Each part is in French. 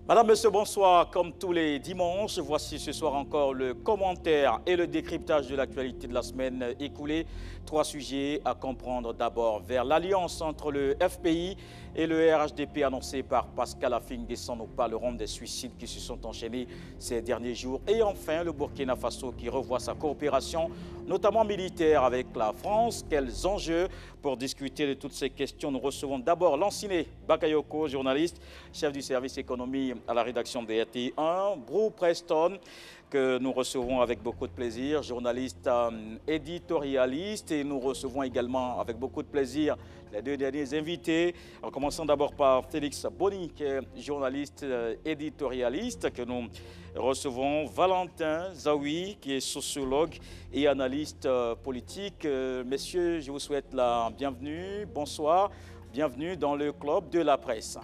Madame, Monsieur, bonsoir. Comme tous les dimanches, voici ce soir encore le commentaire et le décryptage de l'actualité de la semaine écoulée. Trois sujets à comprendre d'abord vers l'alliance entre le FPI et le RHDP annoncé par Pascal Affi-N'Guessan. Nous parlerons des suicides qui se sont enchaînés ces derniers jours. Et enfin, le Burkina Faso qui revoit sa coopération, notamment militaire avec la France. Quels enjeux? Pour discuter de toutes ces questions, nous recevons d'abord Lanciné Bakayoko, journaliste, chef du service économie à la rédaction de RTI1, Brou Preston, que nous recevons avec beaucoup de plaisir, journaliste éditorialiste, et nous recevons également avec beaucoup de plaisir les deux derniers invités, en commençant d'abord par Félix Boni, qui est journaliste éditorialiste, que nous recevons, Valentin Zawi, qui est sociologue et analyste politique. Messieurs, je vous souhaite la bienvenue, bonsoir, bienvenue dans le club de la presse.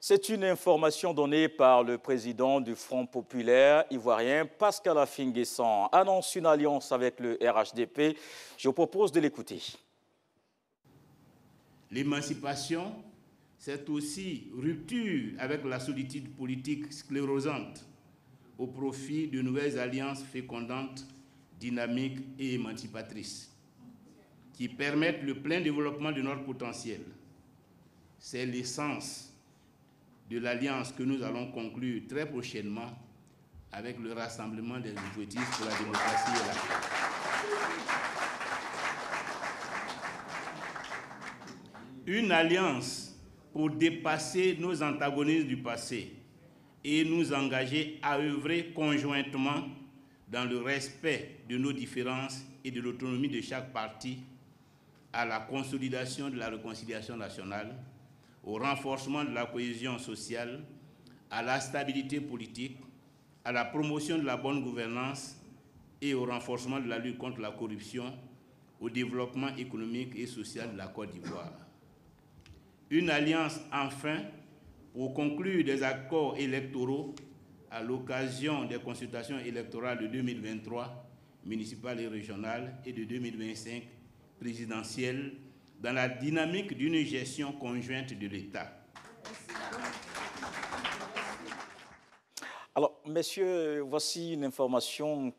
C'est une information donnée par le président du Front populaire ivoirien, Pascal Affi-N'Guessan, annonce une alliance avec le RHDP. Je vous propose de l'écouter. L'émancipation, c'est aussi rupture avec la solitude politique sclérosante au profit de nouvelles alliances fécondantes, dynamiques et émancipatrices qui permettent le plein développement de notre potentiel. C'est l'essence de l'alliance que nous allons conclure très prochainement avec le Rassemblement des Ouvriers pour la démocratie et la paix. Une alliance pour dépasser nos antagonismes du passé et nous engager à œuvrer conjointement dans le respect de nos différences et de l'autonomie de chaque parti à la consolidation de la réconciliation nationale, au renforcement de la cohésion sociale, à la stabilité politique, à la promotion de la bonne gouvernance et au renforcement de la lutte contre la corruption, au développement économique et social de la Côte d'Ivoire. Une alliance, enfin, pour conclure des accords électoraux à l'occasion des consultations électorales de 2023, municipales et régionales, et de 2025, présidentielles, dans la dynamique d'une gestion conjointe de l'État. Alors, messieurs, voici une information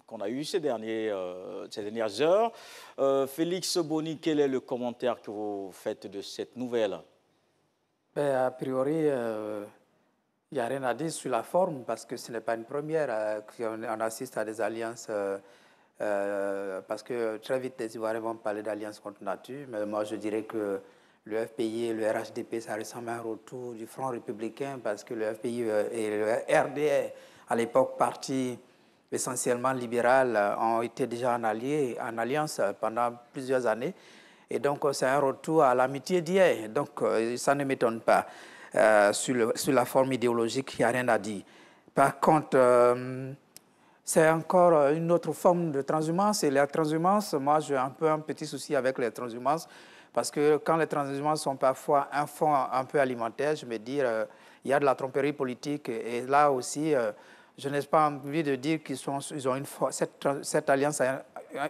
qu'on a eue ces dernières heures. Félix Boni, quel est le commentaire que vous faites de cette nouvelle? A priori, il n'y a rien à dire sur la forme, parce que ce n'est pas une première qu'on assiste à des alliances. Parce que très vite, les Ivoiriens vont parler d'alliance contre nature, mais moi je dirais que le FPI et le RHDP, ça ressemble à un retour du Front républicain, parce que le FPI et le RDR, à l'époque parti essentiellement libéral, ont été déjà en alliance pendant plusieurs années. Et donc c'est un retour à l'amitié d'hier. Donc ça ne m'étonne pas. Sur la forme idéologique, il n'y a rien à dire. Par contre, c'est encore une autre forme de transhumance. Et la transhumance, moi, j'ai un petit souci avec les transhumances, parce que quand les transhumances sont parfois un fond un peu alimentaire, je me dis, il y a de la tromperie politique. Et là aussi, je n'ai pas envie de dire qu'ils ont cette alliance a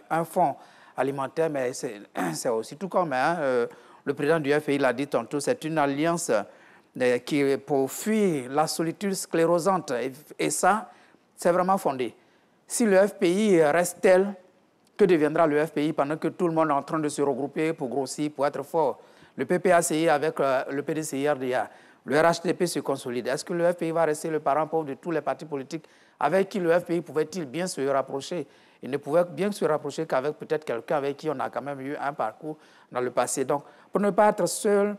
un fond alimentaire, mais c'est aussi tout comme le président du FPI l'a dit tantôt, c'est une alliance qui est pour fuir la solitude sclérosante. Et ça, c'est vraiment fondé. Si le FPI reste tel, que deviendra le FPI pendant que tout le monde est en train de se regrouper pour grossir, pour être fort? Le PPACI avec le PDCI-RDA, le RHDP se consolide. Est-ce que le FPI va rester le parent pauvre de tous les partis politiques avec qui le FPI pouvait-il bien se rapprocher? Il ne pouvait bien se rapprocher qu'avec peut-être quelqu'un avec qui on a quand même eu un parcours dans le passé. Donc, pour ne pas être seul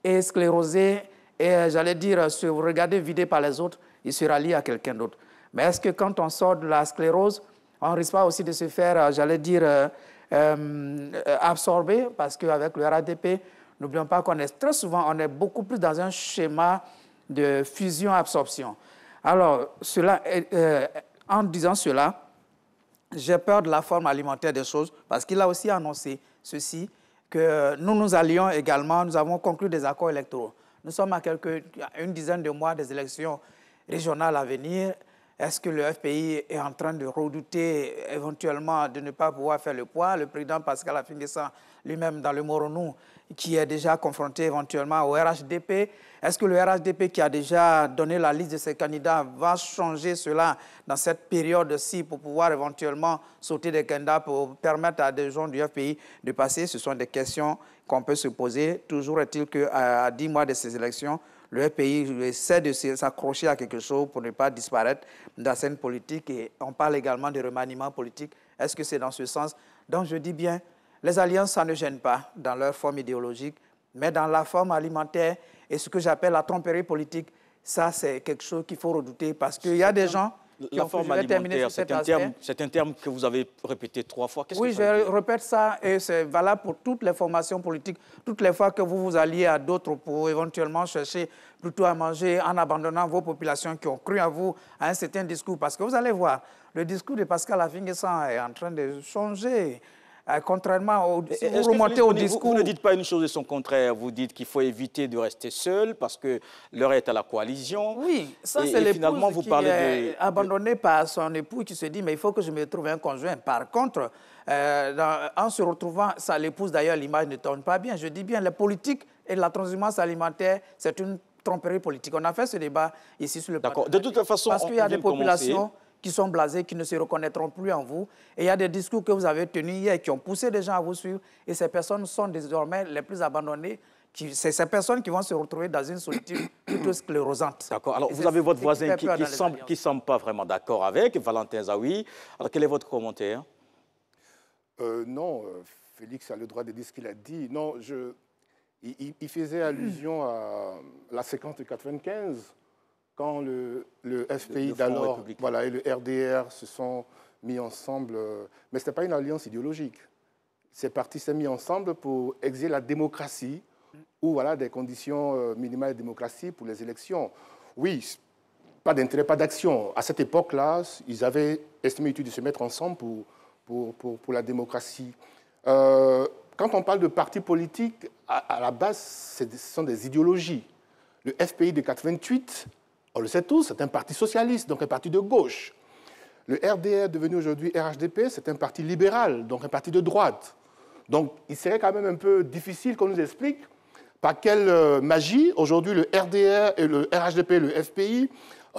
et sclérosé et, j'allais dire, se regarder vidé par les autres, il se rallie à quelqu'un d'autre. Mais est-ce que quand on sort de la sclérose, on ne risque pas aussi de se faire, j'allais dire, absorber? Parce qu'avec le RADP, n'oublions pas qu'on est très souvent, on est beaucoup plus dans un schéma de fusion-absorption. Alors, en disant cela, j'ai peur de la forme alimentaire des choses, parce qu'il a aussi annoncé ceci, que nous allions également, nous avons conclu des accords électoraux. Nous sommes à une dizaine de mois des élections régionales à venir. Est-ce que le FPI est en train de redouter éventuellement de ne pas pouvoir faire le poids? Le président Pascal Affi-N'Guessan, lui-même dans le Moronou, qui est déjà confronté éventuellement au RHDP. Est-ce que le RHDP, qui a déjà donné la liste de ses candidats, va changer cela dans cette période-ci pour pouvoir éventuellement sauter des candidats pour permettre à des gens du FPI de passer? Ce sont des questions qu'on peut se poser. Toujours est-il qu'à 10 mois de ces élections, le FPI essaie de s'accrocher à quelque chose pour ne pas disparaître de la scène politique. Et on parle également de remaniement politique. Est-ce que c'est dans ce sens? Donc je dis bien, les alliances, ça ne gêne pas dans leur forme idéologique, mais dans la forme alimentaire et ce que j'appelle la tromperie politique, ça c'est quelque chose qu'il faut redouter parce qu'il y a des gens... La forme alimentaire, c'est un terme que vous avez répété 3 fois. Oui, je répète ça et c'est valable pour toutes les formations politiques. Toutes les fois que vous vous alliez à d'autres pour éventuellement chercher plutôt à manger en abandonnant vos populations qui ont cru à vous, à un certain discours. Parce que vous allez voir, le discours de Pascal Affi-N'Guessan est en train de changer. Contrairement si vous remontez au discours... Vous ne dites pas une chose de son contraire. Vous dites qu'il faut éviter de rester seul parce que l'heure est à la coalition. Oui, ça c'est l'épouse qui est abandonnée par son époux qui se dit mais il faut que je me trouve un conjoint. Par contre, en se retrouvant, ça l'épouse d'ailleurs, l'image ne tourne pas bien. Je dis bien, la politique et la transhumance alimentaire, c'est une tromperie politique. On a fait ce débat ici sur le plateau. D'accord. De toute façon, parce qu'il y a des populations qui sont blasés, qui ne se reconnaîtront plus en vous. Et il y a des discours que vous avez tenus hier qui ont poussé des gens à vous suivre. Et ces personnes sont désormais les plus abandonnées. C'est ces personnes qui vont se retrouver dans une solitude plutôt sclérosante. D'accord. Alors, vous avez votre voisin qui ne semble pas vraiment d'accord avec, Valentin Zawi. Alors, quel est votre commentaire? Non, Félix a le droit de dire ce qu'il a dit. Non, il faisait allusion à la séquence de 95, quand le FPI d'alors et le RDR se sont mis ensemble. Mais ce n'était pas une alliance idéologique. Ces partis s'est mis ensemble pour exiger la démocratie ou des conditions minimales de démocratie pour les élections. Oui, pas d'intérêt, pas d'action. À cette époque-là, ils avaient estimé utile de se mettre ensemble pour la démocratie. Quand on parle de partis politiques, à la base, ce sont des idéologies. Le FPI de 88, on le sait tous, c'est un parti socialiste, donc un parti de gauche. Le RDR, devenu aujourd'hui RHDP, c'est un parti libéral, donc un parti de droite. Donc il serait quand même un peu difficile qu'on nous explique par quelle magie, aujourd'hui, le RDR et le RHDP et le FPI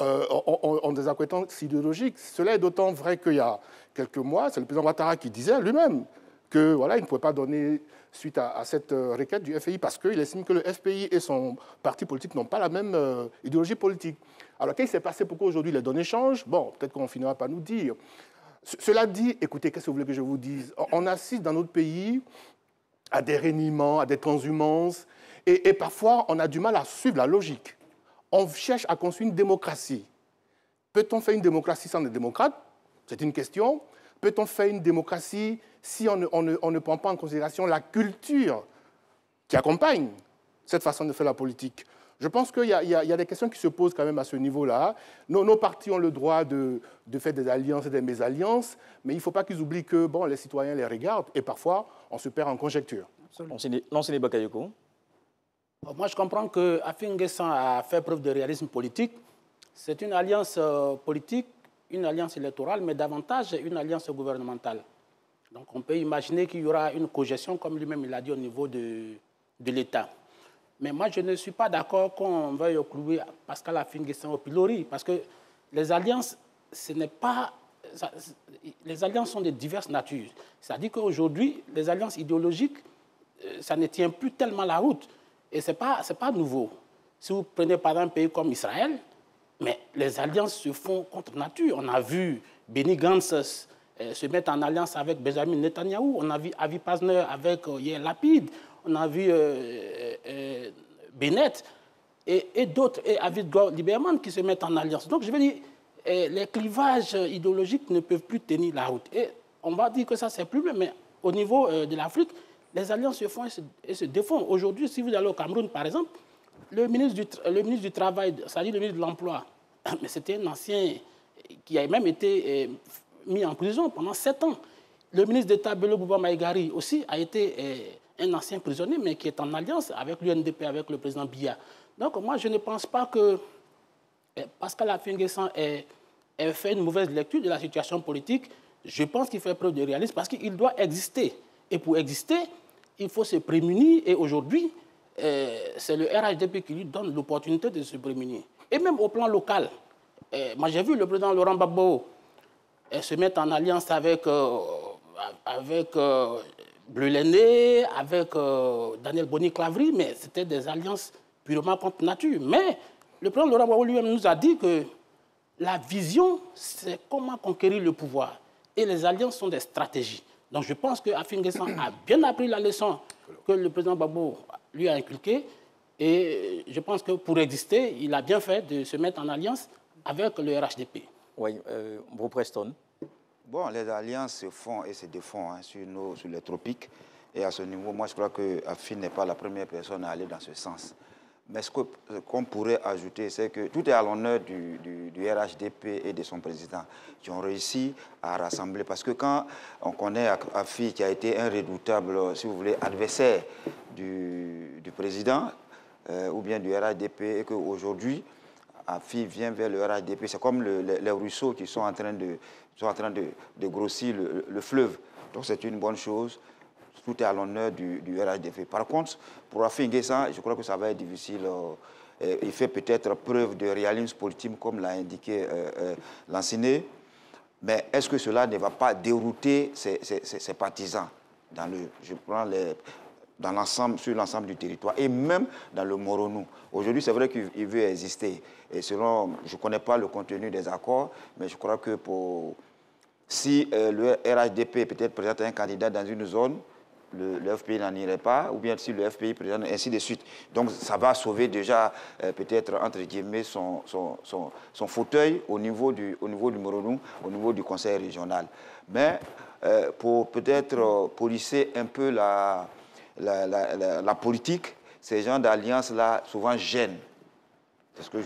ont des acquaintances idéologiques. Cela est d'autant vrai qu'il y a quelques mois, c'est le président Ouattara qui disait lui-même que il ne pouvait pas donner suite à cette requête du FPI parce qu'il estime que le FPI et son parti politique n'ont pas la même idéologie politique. Alors, qu'est-ce qui s'est passé? Pourquoi aujourd'hui les données changent? Bon, peut-être qu'on finira par nous dire. Cela dit, écoutez, qu'est-ce que vous voulez que je vous dise? On assiste dans notre pays à des reniements, à des transhumances, et parfois, on a du mal à suivre la logique. On cherche à construire une démocratie. Peut-on faire une démocratie sans des démocrates? C'est une question. Peut-on faire une démocratie si on ne prend pas en considération la culture qui accompagne cette façon de faire la politique? Je pense qu'il y a des questions qui se posent quand même à ce niveau-là. Nos partis ont le droit de faire des alliances et des mésalliances, mais il ne faut pas qu'ils oublient que les citoyens les regardent et parfois on se perd en conjecture. Lansene Bakayoko. Moi, je comprends que Affi-N'Guessan a fait preuve de réalisme politique. C'est une alliance politique, une alliance électorale, mais davantage une alliance gouvernementale. Donc, on peut imaginer qu'il y aura une cogestion, comme lui-même il a dit, au niveau de l'État. Mais moi, je ne suis pas d'accord qu'on veuille clouer Pascal Affi-N'Guessan au pilori, parce que les alliances, ce n'est pas... les alliances sont de diverses natures. C'est-à-dire qu'aujourd'hui, les alliances idéologiques, ça ne tient plus tellement la route. Et ce n'est pas nouveau. Si vous prenez par exemple un pays comme Israël, mais les alliances se font contre nature. On a vu Benny Gantz se mettre en alliance avec Benjamin Netanyahou. On a vu Avi Pazner avec Yair Lapid. On a vu Bennett et d'autres, et Avigdor Lieberman qui se mettent en alliance. Donc je veux dire, les clivages idéologiques ne peuvent plus tenir la route. Et on va dire que ça, c'est plus même, mais au niveau de l'Afrique, les alliances se font et se défont. Aujourd'hui, si vous allez au Cameroun, par exemple, le ministre du Travail, c'est-à-dire le ministre de l'Emploi, mais c'était un ancien qui a même été mis en prison pendant 7 ans. Le ministre d'État Bello Bouba Maïgari aussi a été un ancien prisonnier, mais qui est en alliance avec l'UNDP, avec le président Biya. Donc moi, je ne pense pas que Pascal Affi-N'Guessan ait fait une mauvaise lecture de la situation politique. Je pense qu'il fait preuve de réalisme parce qu'il doit exister. Et pour exister, il faut se prémunir. Et aujourd'hui, c'est le RHDP qui lui donne l'opportunité de se prémunir. Et même au plan local, moi j'ai vu le président Laurent Gbagbo se mettre en alliance avec Bleu Lenné, avec Daniel Boni-Clavry, mais c'était des alliances purement contre nature. Mais le président Laurent Gbagbo lui-même nous a dit que la vision, c'est comment conquérir le pouvoir. Et les alliances sont des stratégies. Donc je pense qu'Affi-N'Guessan a bien appris la leçon que le président Gbagbo lui a inculquée. Et je pense que pour exister, il a bien fait de se mettre en alliance avec le RHDP. Oui, Bro Preston. Bon, les alliances se font et se défont sur les tropiques. Et à ce niveau, moi, je crois qu'Affi n'est pas la première personne à aller dans ce sens. Mais ce qu'on pourrait ajouter, c'est que tout est à l'honneur du RHDP et de son président qui ont réussi à rassembler. Parce que quand on connaît Affi, qui a été un redoutable, si vous voulez, adversaire du président ou bien du RHDP, et qu'aujourd'hui, Affi vient vers le RHDP, c'est comme les ruisseaux qui sont en train de grossir le fleuve. Donc c'est une bonne chose. Tout est à l'honneur du RHDP. Par contre, pour Affi-N'Guessan, je crois que ça va être difficile. Il fait peut-être preuve de réalisme politique, comme l'a indiqué Lansiné. Mais est-ce que cela ne va pas dérouter ses partisans sur l'ensemble du territoire et même dans le Moronou? Aujourd'hui, c'est vrai qu'il veut exister. Et selon, je ne connais pas le contenu des accords, mais je crois que si le RHDP peut-être présente un candidat dans une zone, le FPI n'en irait pas, ou bien si le FPI présente, ainsi de suite. Donc ça va sauver déjà peut-être, entre guillemets, son fauteuil au niveau du Moronou, au niveau du conseil régional. Mais pour peut-être polisser un peu la politique, ces genres d'alliances-là souvent gênent. C'est ce que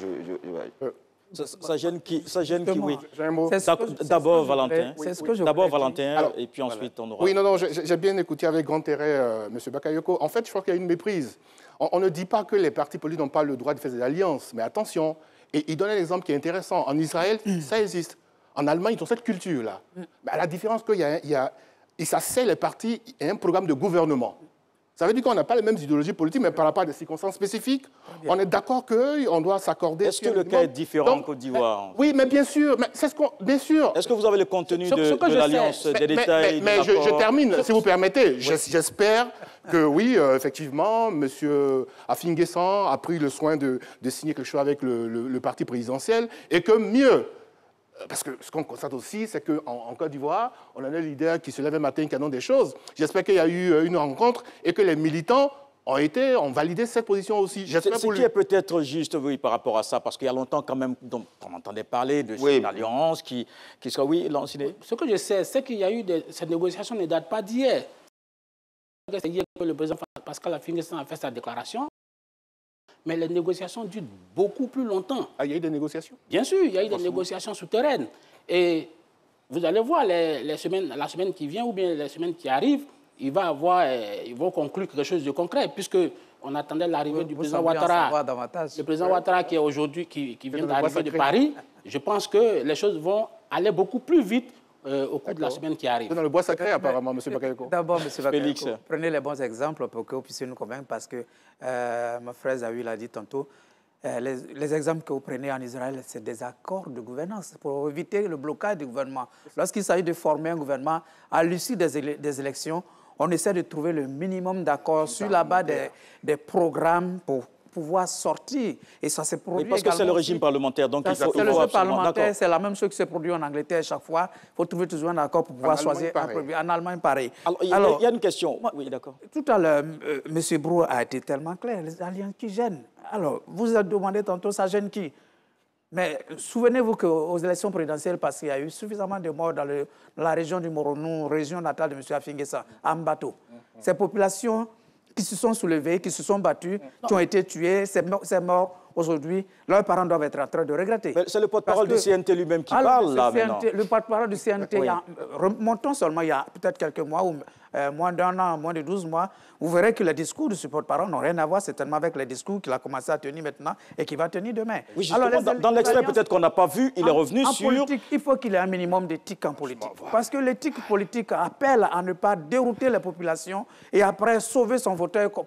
ça gêne qui oui. J'ai un mot. D'abord Valentin. D'abord Valentin, Alors, et puis ensuite voilà. on aura... Oui, non, j'ai bien écouté avec grand intérêt M. Bakayoko. En fait, je crois qu'il y a une méprise. On ne dit pas que les partis politiques n'ont pas le droit de faire des alliances, mais attention. Et il donne un exemple qui est intéressant. En Israël, ça existe. En Allemagne, ils ont cette culture-là. Mais à la différence qu'il y a ça c'est les partis et un programme de gouvernement. Ça veut dire qu'on n'a pas les mêmes idéologies politiques, mais par rapport à des circonstances spécifiques, on est d'accord qu'on doit s'accorder... Est-ce que le cas est différent en Côte d'Ivoire? Oui, mais bien sûr. Mais c'est bien sûr. Est-ce que vous avez le contenu de l'alliance, des détails? Mais je termine, si vous permettez. J'espère que oui, effectivement, M. Affi-N'Guessan a pris le soin de signer quelque chose avec le parti présidentiel et que mieux... Parce que ce qu'on constate aussi, c'est qu'en Côte d'Ivoire, on a un leader qui se lève un matin canon des choses. J'espère qu'il y a eu une rencontre et que les militants ont validé cette position aussi. Ce qui est peut-être juste, oui, par rapport à ça, parce qu'il y a longtemps quand même, on entendait parler de cette alliance qui soit, oui, Lansiné. Ce que je sais, c'est qu'il y a eu cette négociation ne date pas d'hier. C'est hier que le président Pascal Affi-N'Guessan a fait sa déclaration. Mais les négociations durent beaucoup plus longtemps. Ah, il y a eu des négociations? Bien sûr, il y a eu des négociations souterraines. Et vous allez voir la semaine qui vient ou bien les semaines qui arrivent, ils vont conclure quelque chose de concret, puisqu'on attendait l'arrivée du président Ouattara. Le président Ouattara qui est aujourd'hui, qui vient d'arriver de Paris, je pense que les choses vont aller beaucoup plus vite au cours de la semaine qui arrive. Dans le bois sacré, apparemment, M. Bakayoko. D'abord, M. Bakayoko, prenez les bons exemples pour que vous puissiez nous convaincre, parce que ma frère Zawi l'a dit tantôt, les exemples que vous prenez en Israël, c'est des accords de gouvernance pour éviter le blocage du gouvernement. Lorsqu'il s'agit de former un gouvernement, à l'issue des élections, on essaie de trouver le minimum d'accords sur la base des programmes pour pouvoir sortir. Et ça s'est produit parce que c'est le régime parlementaire, donc il faut le régime parlementaire, c'est la même chose qui se produit en Angleterre chaque fois. Il faut trouver toujours un accord pour pouvoir choisir un produit. En Allemagne, pareil. Alors, il y a une question. Oui, d'accord. Tout à l'heure, M. Brou a été tellement clair. Les alliances qui gênent. Alors, vous avez demandé tantôt, ça gêne qui? Mais souvenez-vous qu'aux élections présidentielles, parce qu'il y a eu suffisamment de morts dans la région du Moronou, région natale de M. Affi-N'Guessan, en bateau. Ces populations qui se sont soulevées, qui se sont battues, qui ont été tuées, ces morts aujourd'hui, leurs parents doivent être en train de regretter. C'est le porte-parole du CNT lui-même qui parle, là, maintenant. Le porte-parole du CNT, oui. Remontons seulement il y a peut-être quelques mois, ou moins d'1 an, moins de 12 mois, vous verrez que les discours de ce porte-parole n'ont rien à voir certainement avec les discours qu'il a commencé à tenir maintenant et qu'il va tenir demain. Oui, justement, dans l'extrait peut-être qu'on n'a pas vu, il est revenu sur... Politique, il faut qu'il y ait un minimum d'éthique en politique. Parce que l'éthique politique appelle à ne pas dérouter les populations et après sauver son fauteuil, pour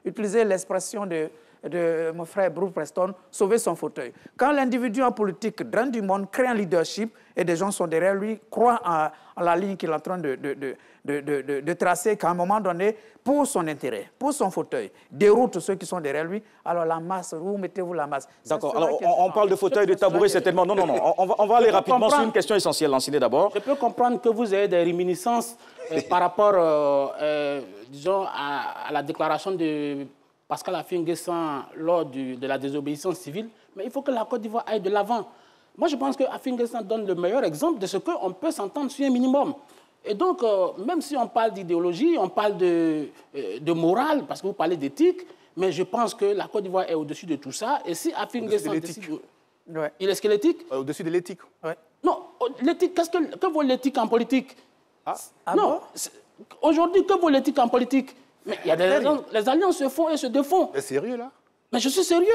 utiliser l'expression de mon frère Bruce Preston, sauver son fauteuil. Quand l'individu en politique draine du monde, crée un leadership et des gens sont derrière lui, croient en la ligne qu'il est en train de tracer, qu'à un moment donné, pour son intérêt, pour son fauteuil, déroute ceux qui sont derrière lui, alors la masse, où mettez-vous la masse? D'accord, alors on parle de fauteuil, de tabouret, certainement. Non, on va aller rapidement sur une question essentielle, Lanciné d'abord. Je peux comprendre que vous ayez des réminiscences par rapport, disons, à la déclaration de Pascal Affi-N'Guessan lors de la désobéissance civile, mais il faut que la Côte d'Ivoire aille de l'avant. Moi, je pense que Affi-N'Guessan donne le meilleur exemple de ce qu'on peut s'entendre sur un minimum. Et donc, même si on parle d'idéologie, on parle de morale, parce que vous parlez d'éthique, mais je pense que la Côte d'Ivoire est au-dessus de tout ça. Et si Affi-N'Guessan décide... Ouais. Il est squelettique? Au-dessus de l'éthique. Ouais. Non, l'éthique, que vaut l'éthique en politique? Non, bon? Aujourd'hui, que vaut l'éthique en politique? Mais il y a les alliances se font et se défont. C'est sérieux, là? Mais je suis sérieux.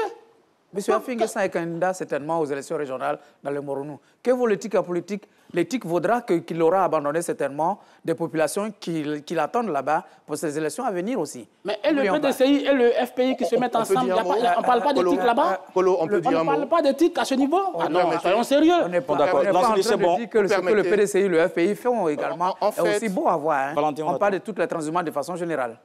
Monsieur Affi-N'Guessan est candidat certainement aux élections régionales dans le Moronou. Que vaut l'éthique en politique? L'éthique vaudra qu'il aura abandonné certainement des populations qui l'attendent là-bas pour ces élections à venir aussi. Mais et le PDCI et le FPI qui se mettent ensemble, on ne parle pas d'éthique là-bas? On ne parle pas d'éthique à ce niveau? Ah non, soyons sérieux. On n'est pas en train de dire que ce que le PDCI et le FPI font également est aussi beau à voir. On parle de toutes les transhumants de façon générale.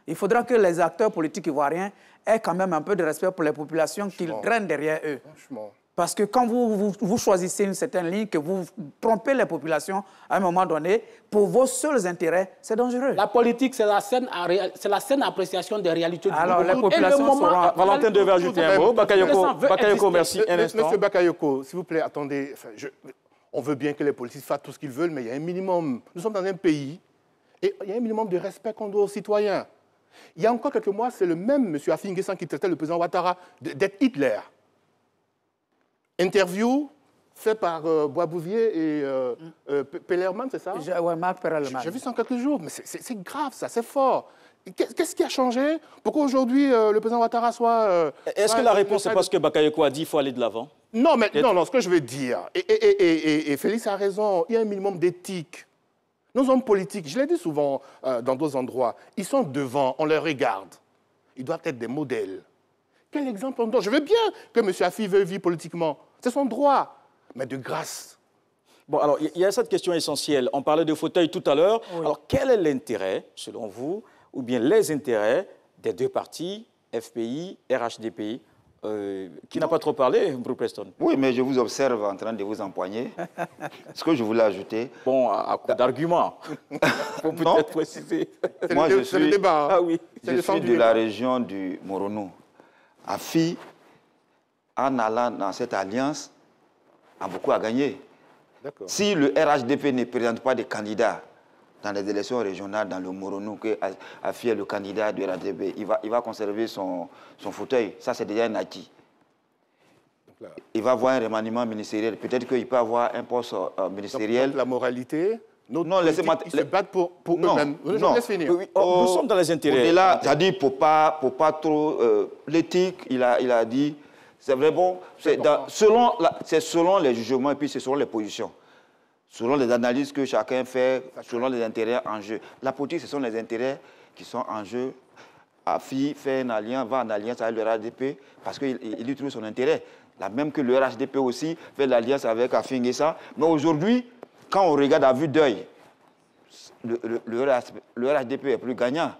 Il faudra que les acteurs politiques ivoiriens aient quand même un peu de respect pour les populations qu'ils drainent derrière eux. Franchement. Parce que quand vous choisissez une certaine ligne, que vous trompez les populations à un moment donné, pour vos seuls intérêts, c'est dangereux. La politique, c'est la saine appréciation des réalités du monde. Alors, les populations seront... Valentin devait ajouter un mot. Bakayoko, merci. Un instant. Monsieur Bakayoko, s'il vous plaît, attendez. Enfin, on veut bien que les politiques fassent tout ce qu'ils veulent, mais il y a un minimum. Nous sommes dans un pays et il y a un minimum de respect qu'on doit aux citoyens. Il y a encore quelques mois, c'est le même M. Affi-N'Guessan qui traitait le président Ouattara d'être Hitler. Interview fait par Boisbouvier et Pellerman, c'est ça? Oui, Marc Perelman. J'ai vu ça en quelques jours, mais c'est grave, ça, c'est fort. Qu'est-ce qui a changé pour qu'aujourd'hui le président Ouattara soit... Est-ce que la réponse est parce que Bakayoko a dit qu'il faut aller de l'avant? Non, mais non, ce que je veux dire, et Félix a raison, il y a un minimum d'éthique. Nos hommes politiques, je l'ai dit souvent dans d'autres endroits, ils sont devant, on les regarde. Ils doivent être des modèles. Quel exemple on donne? Je veux bien que M. Affi veuille vivre politiquement. C'est son droit, mais de grâce. Bon, alors, il y a cette question essentielle. On parlait de fauteuil tout à l'heure. Oui. Alors, quel est l'intérêt, selon vous, ou bien les intérêts des deux partis, FPI, RHDP, qui n'a pas trop parlé, Bruce Preston? Oui, mais je vous observe en train de vous empoigner. Ce que je voulais ajouter... Bon, à coup d'arguments, pour peut-être préciser. Moi, je suis, le débat, hein. Ah oui. Je suis de la région du Moronou. Affi, en allant dans cette alliance, a beaucoup à gagner. Si le RHDP ne présente pas de candidats dans les élections régionales dans le Moronou, que Affi est le candidat du RHDP, il va conserver son fauteuil. Ça, c'est déjà un acquis. Il va avoir un remaniement ministériel. Peut-être qu'il peut avoir un poste ministériel. Donc, la moralité... Non, laissez-moi... Ils se battent pour eux-mêmes. Je laisse finir. Nous sommes dans les intérêts. Au-delà, c'est-à-dire pour pas trop... l'éthique, il a dit... C'est vrai, bon, c'est selon les jugements et puis c'est selon les positions. Selon les analyses que chacun fait, selon les intérêts en jeu. La politique, ce sont les intérêts qui sont en jeu. Affi fait une alliance, va en alliance avec le RHDP parce qu'il y trouve son intérêt. La même que le RHDP aussi fait l'alliance avec Affi-N'Guessan. Mais aujourd'hui, quand on regarde à vue d'œil, le RHDP est plus gagnant.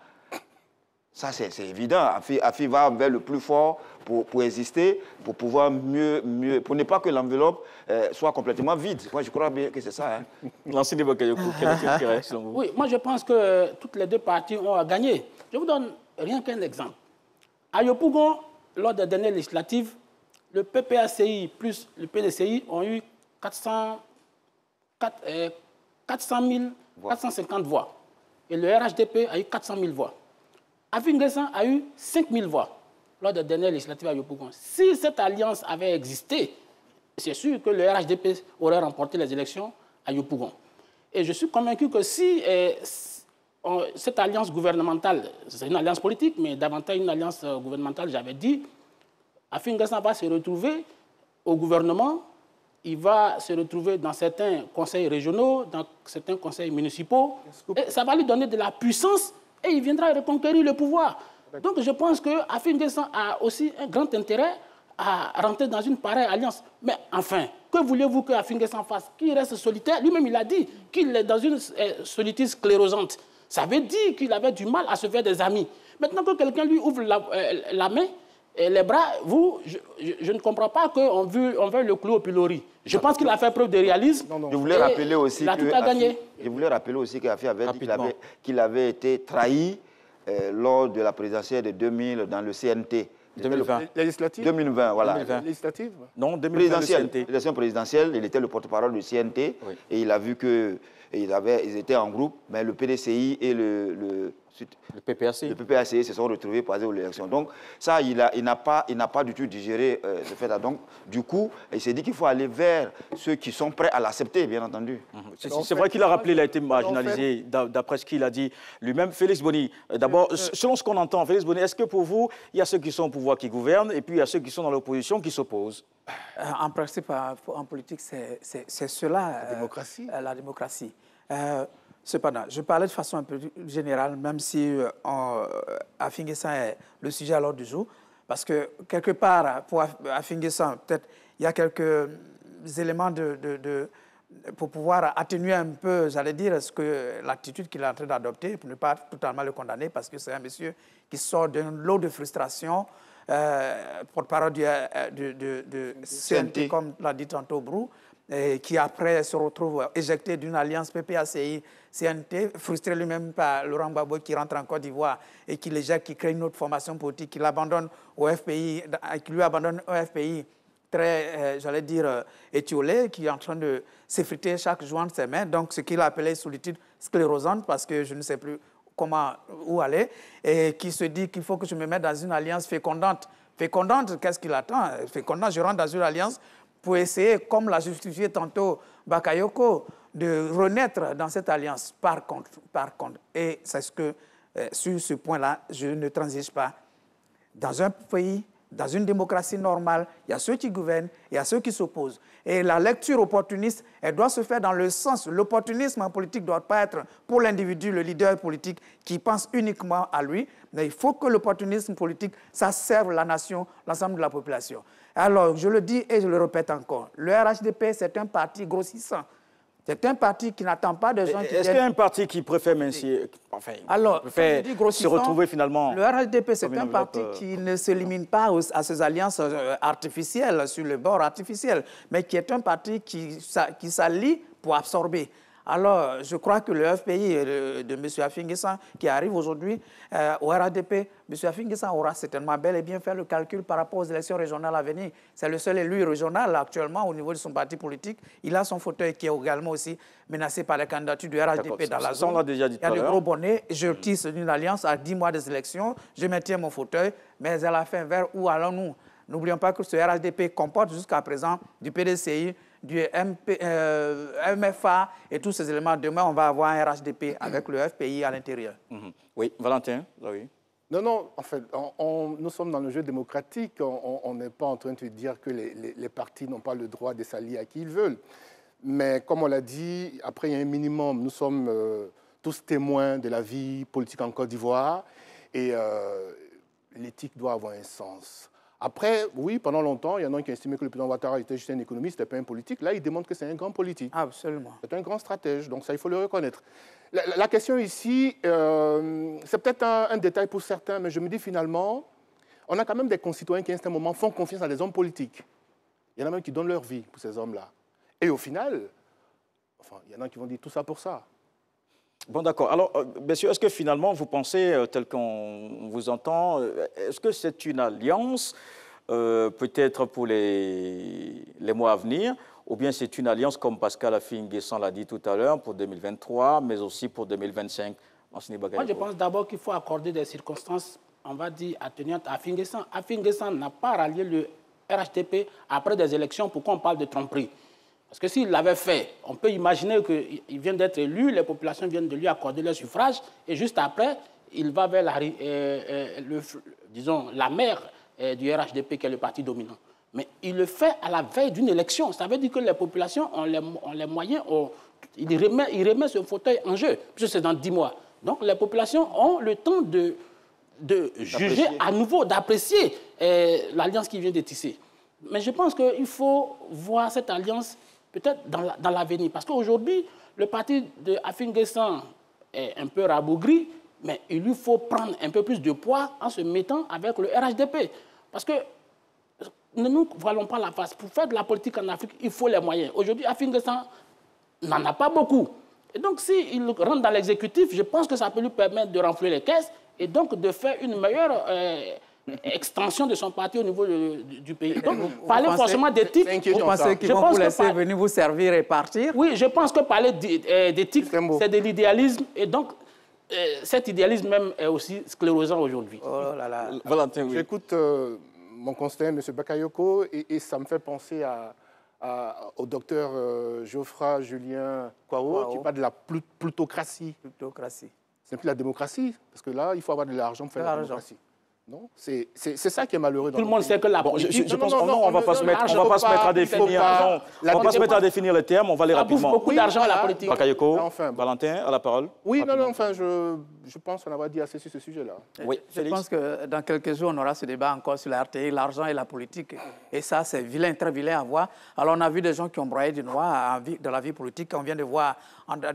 Ça, c'est évident. Affi va vers le plus fort pour exister, pour pouvoir mieux pour ne pas que l'enveloppe soit complètement vide. Moi, je crois bien que c'est ça. Hein. Lanciné Bakayoko, quel est l'intérêt selon vous? Oui, moi, je pense que toutes les deux parties ont à gagner. Je vous donne rien qu'un exemple. À Yopougon, lors des dernières législatives, le PPACI plus le PDCI ont eu 450 voix. Et le RHDP a eu 400 000 voix. Affi-N'Guessan a eu 5 000 voix. lors des dernières législatives à Yopougon. Si cette alliance avait existé, c'est sûr que le RHDP aurait remporté les élections à Yopougon. Et je suis convaincu que si cette alliance gouvernementale, c'est une alliance politique, mais davantage une alliance gouvernementale, j'avais dit, Afin N'Guessan va se retrouver au gouvernement, il va se retrouver dans certains conseils régionaux, dans certains conseils municipaux, et ça va lui donner de la puissance et il viendra reconquérir le pouvoir. Donc je pense qu'Afin N'Guessan a aussi un grand intérêt à rentrer dans une pareille alliance. Mais enfin, que voulez-vous que Afin N'Guessan fasse? Qu'il reste solitaire? Lui-même, il a dit qu'il est dans une solitude sclérosante. Ça veut dire qu'il avait du mal à se faire des amis. Maintenant que quelqu'un lui ouvre la main et les bras, je ne comprends pas qu'on veut le clouer au pilori. Je pense qu'il a fait preuve de réalisme. Je voulais rappeler aussi il a tout à gagner. Je voulais rappeler aussi qu'Afi avait dit qu'il avait été trahi lors de la présidentielle de 2000 dans le CNT. 2020. Législative 2020, voilà. 2020. Législative Non, 2020, l'élection présidentielle, il était le porte-parole du CNT, oui. Et il a vu qu'ils étaient en groupe, mais le PDCI et le PPAC se sont retrouvés passés aux élections. Donc ça, il n'a pas du tout digéré ce fait-là. Donc du coup, il s'est dit qu'il faut aller vers ceux qui sont prêts à l'accepter, bien entendu. C'est vrai qu'il a rappelé, il a été marginalisé, d'après ce qu'il a dit lui-même. Félix Boni, d'abord, selon ce qu'on entend, Félix Boni, est-ce que pour vous, il y a ceux qui sont au pouvoir qui gouvernent et puis il y a ceux qui sont dans l'opposition qui s'opposent? En principe, en politique, c'est cela. La démocratie. La démocratie. Cependant, je parlais de façon un peu générale, même si Afin N'Guessan est le sujet à l'ordre du jour, parce que quelque part, pour Afin N'Guessan, peut-être il y a quelques éléments pour pouvoir atténuer un peu, j'allais dire, l'attitude qu'il est en train d'adopter, pour ne pas totalement le condamner, parce que c'est un monsieur qui sort d'un lot de frustration, porte-parole du CNT, comme l'a dit tantôt Brou, et qui après se retrouve éjecté d'une alliance PPACI-CNT, frustré lui-même par Laurent Gbagbo qui rentre en Côte d'Ivoire et qui l'éjecte, qui crée une autre formation politique, qui l'abandonne au FPI, qui lui abandonne au FPI très, j'allais dire, étiolé, qui est en train de s'effriter chaque joint de ses mains. Donc ce qu'il a appelé solitude sclérosante, parce que je ne sais plus où aller, et qui se dit qu'il faut que je me mette dans une alliance fécondante. Fécondante, qu'est-ce qu'il attend? Fécondante, je rentre dans une alliance pour essayer, comme l'a justifié tantôt Bakayoko, de renaître dans cette alliance. Par contre, et c'est ce que, sur ce point-là, je ne transige pas. Dans un pays, dans une démocratie normale, il y a ceux qui gouvernent, il y a ceux qui s'opposent. Et la lecture opportuniste, elle doit se faire dans le sens, l'opportunisme en politique ne doit pas être pour l'individu, le leader politique, qui pense uniquement à lui, mais il faut que l'opportunisme politique, ça serve la nation, l'ensemble de la population. Alors, je le dis et je le répète encore, le RHDP, c'est un parti grossissant. C'est un parti qui n'attend pas de gens qui Est-ce qu'il y a un parti qui préfère se retrouver finalement? Le RHDP, c'est un parti qui ne se limite pas à ces alliances artificielles, sur le bord artificiel, mais qui est un parti qui s'allie pour absorber. Alors, je crois que le FPI de M. Afin N'Guessan, qui arrive aujourd'hui au RHDP, M. Afin N'Guessan aura certainement bel et bien fait le calcul par rapport aux élections régionales à venir. C'est le seul élu régional actuellement au niveau de son parti politique. Il a son fauteuil qui est également aussi menacé par la candidature du RHDP dans la zone. Déjà dit. Il y a de gros bonnets. Je tisse une alliance à 10 mois des élections. Je maintiens mon fauteuil. Mais à la fin, vers où allons-nous? N'oublions pas que ce RHDP comporte jusqu'à présent du PDCI, du MFA et tous ces éléments. Demain, on va avoir un RHDP avec le FPI à l'intérieur. Oui, Valentin, oui. Non, en fait, nous sommes dans le jeu démocratique. On n'est pas en train de dire que les partis n'ont pas le droit de s'allier à qui ils veulent. Mais comme on l'a dit, après, il y a un minimum. Nous sommes tous témoins de la vie politique en Côte d'Ivoire et l'éthique doit avoir un sens. Après, oui, pendant longtemps, il y en a qui estimaient que le président Ouattara était juste un économiste, ce n'était pas un politique. Là, il démontre que c'est un grand politique. Absolument. C'est un grand stratège, donc ça, il faut le reconnaître. La question ici, c'est peut-être un détail pour certains, mais je me dis finalement, on a quand même des concitoyens qui, à un moment, font confiance à des hommes politiques. Il y en a même qui donnent leur vie pour ces hommes-là. Et au final, il y en a qui vont dire tout ça pour ça. Bon, d'accord. Alors, messieurs, est-ce que finalement, vous pensez, tel qu'on vous entend, est-ce que c'est une alliance, peut-être pour les mois à venir, ou bien c'est une alliance, comme Pascal Afin N'Guessan l'a dit tout à l'heure, pour 2023, mais aussi pour 2025? Moi, je pense d'abord qu'il faut accorder des circonstances on va dire, attenante à Afin N'Guessan. Afin N'Guessan n'a pas rallié le RHDP après des élections. Pourquoi on parle de tromperie? Parce que s'il l'avait fait, on peut imaginer qu'il vient d'être élu, les populations viennent de lui accorder leur suffrage, et juste après, il va vers la mère du RHDP, qui est le parti dominant. Mais il le fait à la veille d'une élection. Ça veut dire que les populations ont les moyens, il remet ce fauteuil en jeu, puisque c'est dans 10 mois. Donc les populations ont le temps de juger à nouveau, d'apprécier l'alliance qui vient de tisser. Mais je pense qu'il faut voir cette alliance peut-être dans l'avenir. Parce qu'aujourd'hui, le parti de Afin N'Guessan est un peu rabougri, mais il lui faut prendre un peu plus de poids en se mettant avec le RHDP. Parce que ne nous voilons pas la face. Pour faire de la politique en Afrique, il faut les moyens. Aujourd'hui, Afin N'Guessan n'en a pas beaucoup. Et donc, s'il rentre dans l'exécutif, je pense que ça peut lui permettre de renflouer les caisses et donc de faire une meilleure extension de son parti au niveau du pays. Donc, parler forcément d'éthique... Vous pensez qu'ils vont vous laisser venir vous servir et partir? Oui, je pense que parler d'éthique, c'est de l'idéalisme. Et donc, cet idéalisme même est aussi sclérosant aujourd'hui. Oh là là. Valentin, oui. J'écoute mon conseiller, M. Bakayoko, et ça me fait penser au docteur Geoffroy Julien Kwao, qui parle de la plutocratie. Ce n'est plus la démocratie, parce que là, il faut avoir de l'argent pour faire la démocratie. Non, c'est ça qui est malheureux. Tout le monde sait que la politique... Je pense qu'on ne va pas se mettre à définir... On va pas se mettre à définir les termes, on va les rapidement. Beaucoup d'argent à la politique. Bakayoko, Valentin, à la parole. Oui, enfin, je pense qu'on a dit assez sur ce sujet-là. Oui, je pense que dans quelques jours, on aura ce débat encore sur la RTI, l'argent et la politique. Et ça, c'est vilain, très vilain à voir. Alors, on a vu des gens qui ont broyé du noir dans la vie politique. On vient de voir,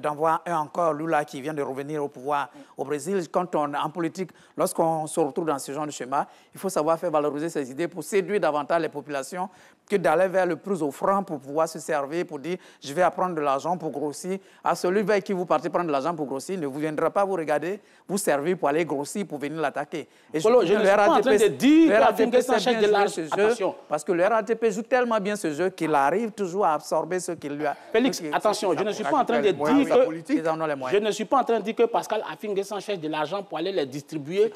d'en voir un encore, Lula, qui vient de revenir au pouvoir au Brésil. Quand en politique, lorsqu'on se retrouve dans ce genre de schéma, il faut savoir faire valoriser ses idées pour séduire davantage les populations que d'aller vers le plus offrant pour pouvoir se servir, pour dire « je vais apprendre de l'argent pour grossir ». À celui vers qui vous partez prendre de l'argent pour grossir, ne vous viendra pas vous regarder, vous servir pour aller grossir, pour venir l'attaquer. Et je ne suis pas en train de dire qu'Afin N'Guessan cherche de l'argent. Parce que le RATP joue tellement bien ce jeu qu'il arrive toujours à absorber ce qu'il lui a... Félix, attention, je ne suis pas en train de dire que... Je ne suis pas en train de dire que Pascal Afin N'Guessan cherche de l'argent pour aller les distribuer.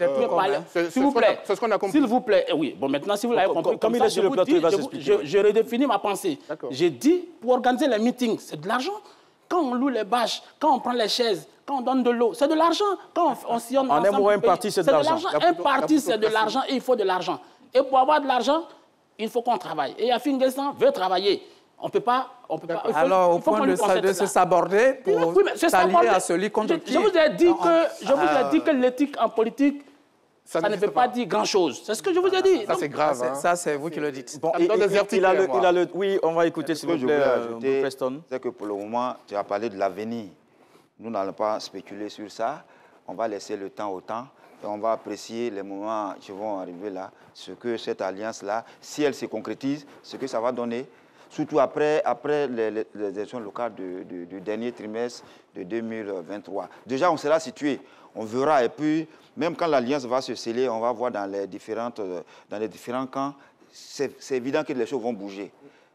S'il vous plaît. C'est ce qu'on a compris. S'il vous plaît. Oui, bon, maintenant, si vous l'avez compris, comme il est sur le plateau, il va s'expliquer. Je redéfinis ma pensée. J'ai dit, pour organiser les meetings, c'est de l'argent. Quand on loue les bâches, quand on prend les chaises, quand on donne de l'eau, c'est de l'argent. Quand on sillonne en un mot, un parti, c'est de l'argent. Un parti, c'est de l'argent et il faut de l'argent. Et pour avoir de l'argent, il faut qu'on travaille. Et Afin N'Guessan veut travailler. On ne peut pas... Alors, au point de se saborder pour s'allier à celui contre qui... Je vous ai dit que l'éthique en politique, ça ne veut pas dire grand-chose. C'est ce que je vous ai dit. Ça, c'est grave. Ça, c'est vous qui le dites. Bon, oui, on va écouter, s'il vous plaît, Preston. C'est que pour le moment, tu as parlé de l'avenir. Nous n'allons pas spéculer sur ça. On va laisser le temps au temps. Et on va apprécier les moments qui vont arriver là, ce que cette alliance-là, si elle se concrétise, ce que ça va donner. Surtout après les élections locales du dernier trimestre de 2023. Déjà, on sera situé. On verra. Et puis, même quand l'alliance va se sceller, on va voir dans les différents camps, c'est évident que les choses vont bouger.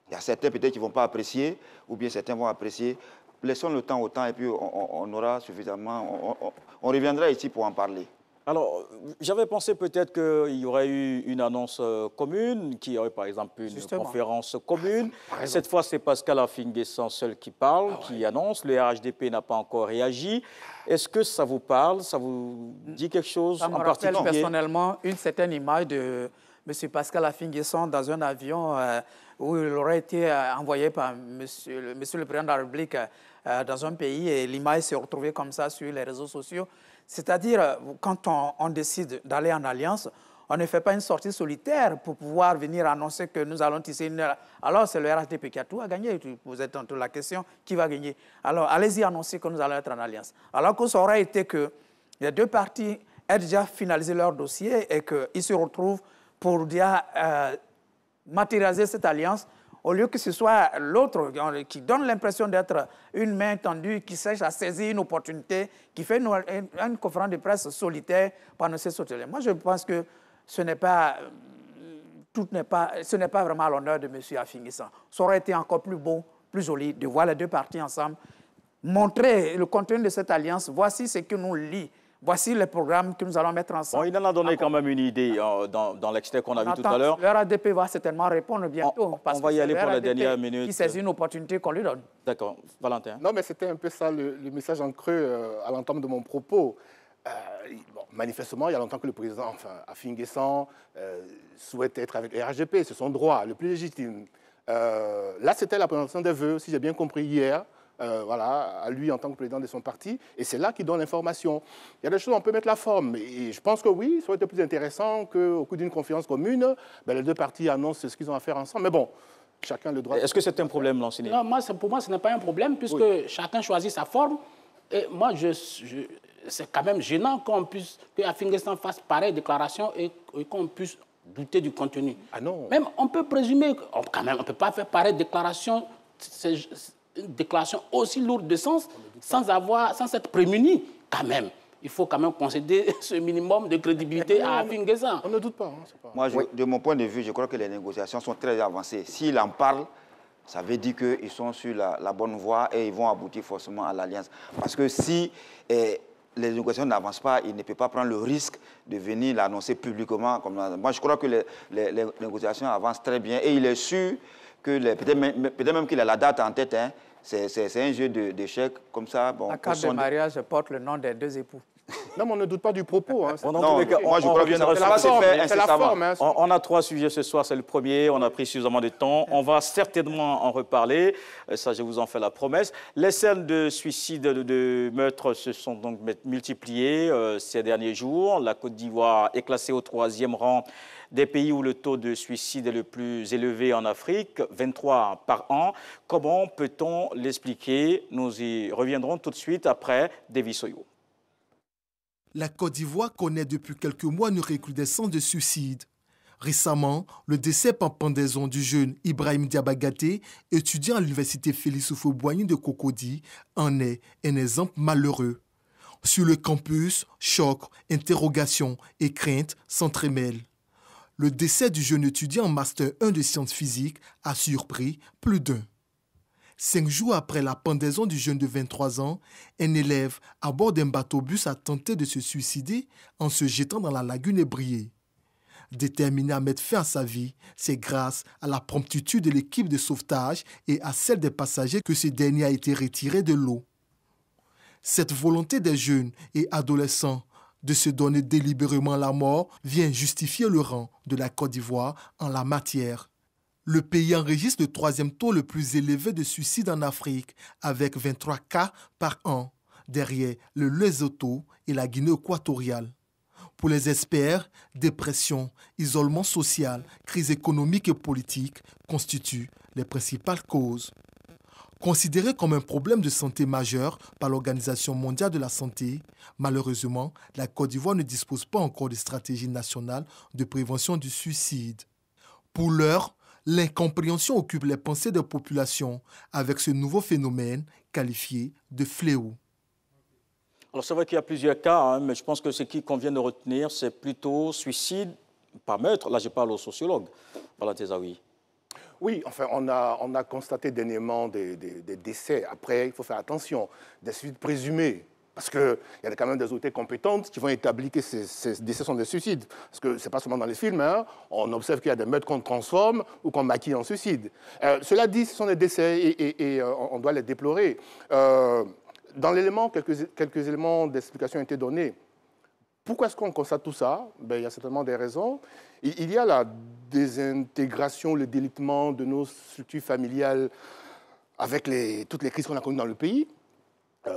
Il y a certains peut-être qui ne vont pas apprécier, ou bien certains vont apprécier. Laissons le temps au temps et puis on aura suffisamment... On reviendra ici pour en parler. Alors, j'avais pensé peut-être qu'il y aurait eu une annonce commune, qu'il y aurait par exemple une conférence commune. Cette fois, c'est Pascal Afin N'Guessan seul qui parle, qui annonce. Le RHDP n'a pas encore réagi. Est-ce que ça vous parle? Ça vous dit quelque chose en particulier? Ça me rappelle personnellement une certaine image de M. Pascal Afin N'Guessan dans un avion où il aurait été envoyé par monsieur le Président de la République dans un pays et l'image s'est retrouvée comme ça sur les réseaux sociaux. C'est-à-dire, quand on décide d'aller en alliance, on ne fait pas une sortie solitaire pour pouvoir venir annoncer que nous allons tisser une... Alors, c'est le RHDP qui a tout à gagner. Vous êtes entre la question, qui va gagner? Alors, allez-y annoncer que nous allons être en alliance. Alors que ça aurait été que les deux partis aient déjà finalisé leur dossier et qu'ils se retrouvent pour dire, matérialiser cette alliance, au lieu que ce soit l'autre qui donne l'impression d'être une main tendue, qui cherche à saisir une opportunité, qui fait une conférence de presse solitaire pour annoncer ce truc. Moi, je pense que ce n'est pas vraiment à l'honneur de M. Afin N'Guessan. Ça aurait été encore plus beau, plus joli de voir les deux partis ensemble, montrer le contenu de cette alliance. Voici ce que nous lie. voici les programmes que nous allons mettre ensemble. Bon, il en a donné quand même une idée dans l'extrait qu'on a vu tout à l'heure. Le RADP va certainement répondre bientôt. On va y aller pour la dernière minute. Qui saisit une opportunité qu'on lui donne. D'accord. Valentin. Non, mais c'était un peu ça le message en creux à l'entame de mon propos. Bon, manifestement, il y a longtemps que le président, enfin, Afin Guessan, souhaite être avec le RGP. C'est son droit, le plus légitime. Là, c'était la présentation des vœux, si j'ai bien compris, hier. Voilà, à lui en tant que président de son parti, et c'est là qu'il donne l'information. Il y a des choses où on peut mettre la forme, et je pense que oui, ça aurait été plus intéressant qu'au cours d'une conférence commune, ben, les deux partis annoncent ce qu'ils ont à faire ensemble, mais bon, chacun a le droit... Est-ce que c'est un problème, Lansini? Non, pour moi, ce n'est pas un problème, puisque chacun choisit sa forme, et moi, c'est quand même gênant que Afin Guessan fasse pareille déclaration et qu'on puisse douter du contenu. Ah non. Même, on peut présumer, quand même, on ne peut pas faire pareille déclaration... une déclaration aussi lourde de sens sans être prémuni, quand même. Il faut quand même concéder ce minimum de crédibilité à Afin Guessan. On ne doute pas. Moi, de mon point de vue, je crois que les négociations sont très avancées. S'il en parle, ça veut dire qu'ils sont sur la bonne voie et ils vont aboutir forcément à l'alliance. Parce que si les négociations n'avancent pas, il ne peut pas prendre le risque de venir l'annoncer publiquement. Moi, je crois que les négociations avancent très bien et il est sûr que peut-être même qu'il a la date en tête, hein. C'est un jeu d'échecs comme ça. Bon, la carte de mariage porte le nom des deux époux. Non, mais on ne doute pas du propos. Hein. Non, moi je crois que c'est la forme. Hein. On a 3 sujets ce soir, c'est le premier, on a pris suffisamment de temps. On va certainement en reparler, ça je vous en fais la promesse. Les scènes de suicide, de meurtre se sont donc multipliées ces derniers jours. La Côte d'Ivoire est classée au 3e rang des pays où le taux de suicide est le plus élevé en Afrique, 23 par an. Comment peut-on l'expliquer? Nous y reviendrons tout de suite après Davis Soyo. La Côte d'Ivoire connaît depuis quelques mois une recrudescence de suicides. Récemment, le décès par pendaison du jeune Ibrahim Diabagaté, étudiant à l'université Félix Houphouët-Boigny de Cocody, en est un exemple malheureux. Sur le campus, choc, interrogations et craintes s'entremêlent. Le décès du jeune étudiant en Master 1 de sciences physiques a surpris plus d'un. 5 jours après la pendaison du jeune de 23 ans, un élève à bord d'un bateau-bus a tenté de se suicider en se jetant dans la lagune ébriée. Déterminé à mettre fin à sa vie, c'est grâce à la promptitude de l'équipe de sauvetage et à celle des passagers que ce dernier a été retiré de l'eau. Cette volonté des jeunes et adolescents de se donner délibérément la mort vient justifier le rang de la Côte d'Ivoire en la matière. Le pays enregistre le 3e taux le plus élevé de suicide en Afrique, avec 23 cas par an, derrière le Lesotho et la Guinée équatoriale. Pour les experts, dépression, isolement social, crise économique et politique constituent les principales causes. Considéré comme un problème de santé majeur par l'Organisation mondiale de la santé, malheureusement, la Côte d'Ivoire ne dispose pas encore de stratégie nationale de prévention du suicide. Pour l'heure, l'incompréhension occupe les pensées des populations avec ce nouveau phénomène qualifié de fléau. Alors c'est vrai qu'il y a plusieurs cas, mais je pense que ce qui convient de retenir, c'est plutôt suicide par meurtre. Là, je parle aux sociologues. Voilà, Tezaoui. Oui, enfin, on a constaté dernièrement des décès. Après, il faut faire attention, des suicides présumés. Parce qu'il y a quand même des autorités compétentes qui vont établir que ces décès sont des suicides. Parce que ce n'est pas seulement dans les films, hein. On observe qu'il y a des meurtres qu'on transforme ou qu'on maquille en suicide. Cela dit, ce sont des décès et on doit les déplorer. Dans l'élément, quelques éléments d'explication ont été donnés. Pourquoi est-ce qu'on constate tout ça? Il y a certainement des raisons. Il y a la désintégration, le délitement de nos structures familiales avec toutes les crises qu'on a connues dans le pays.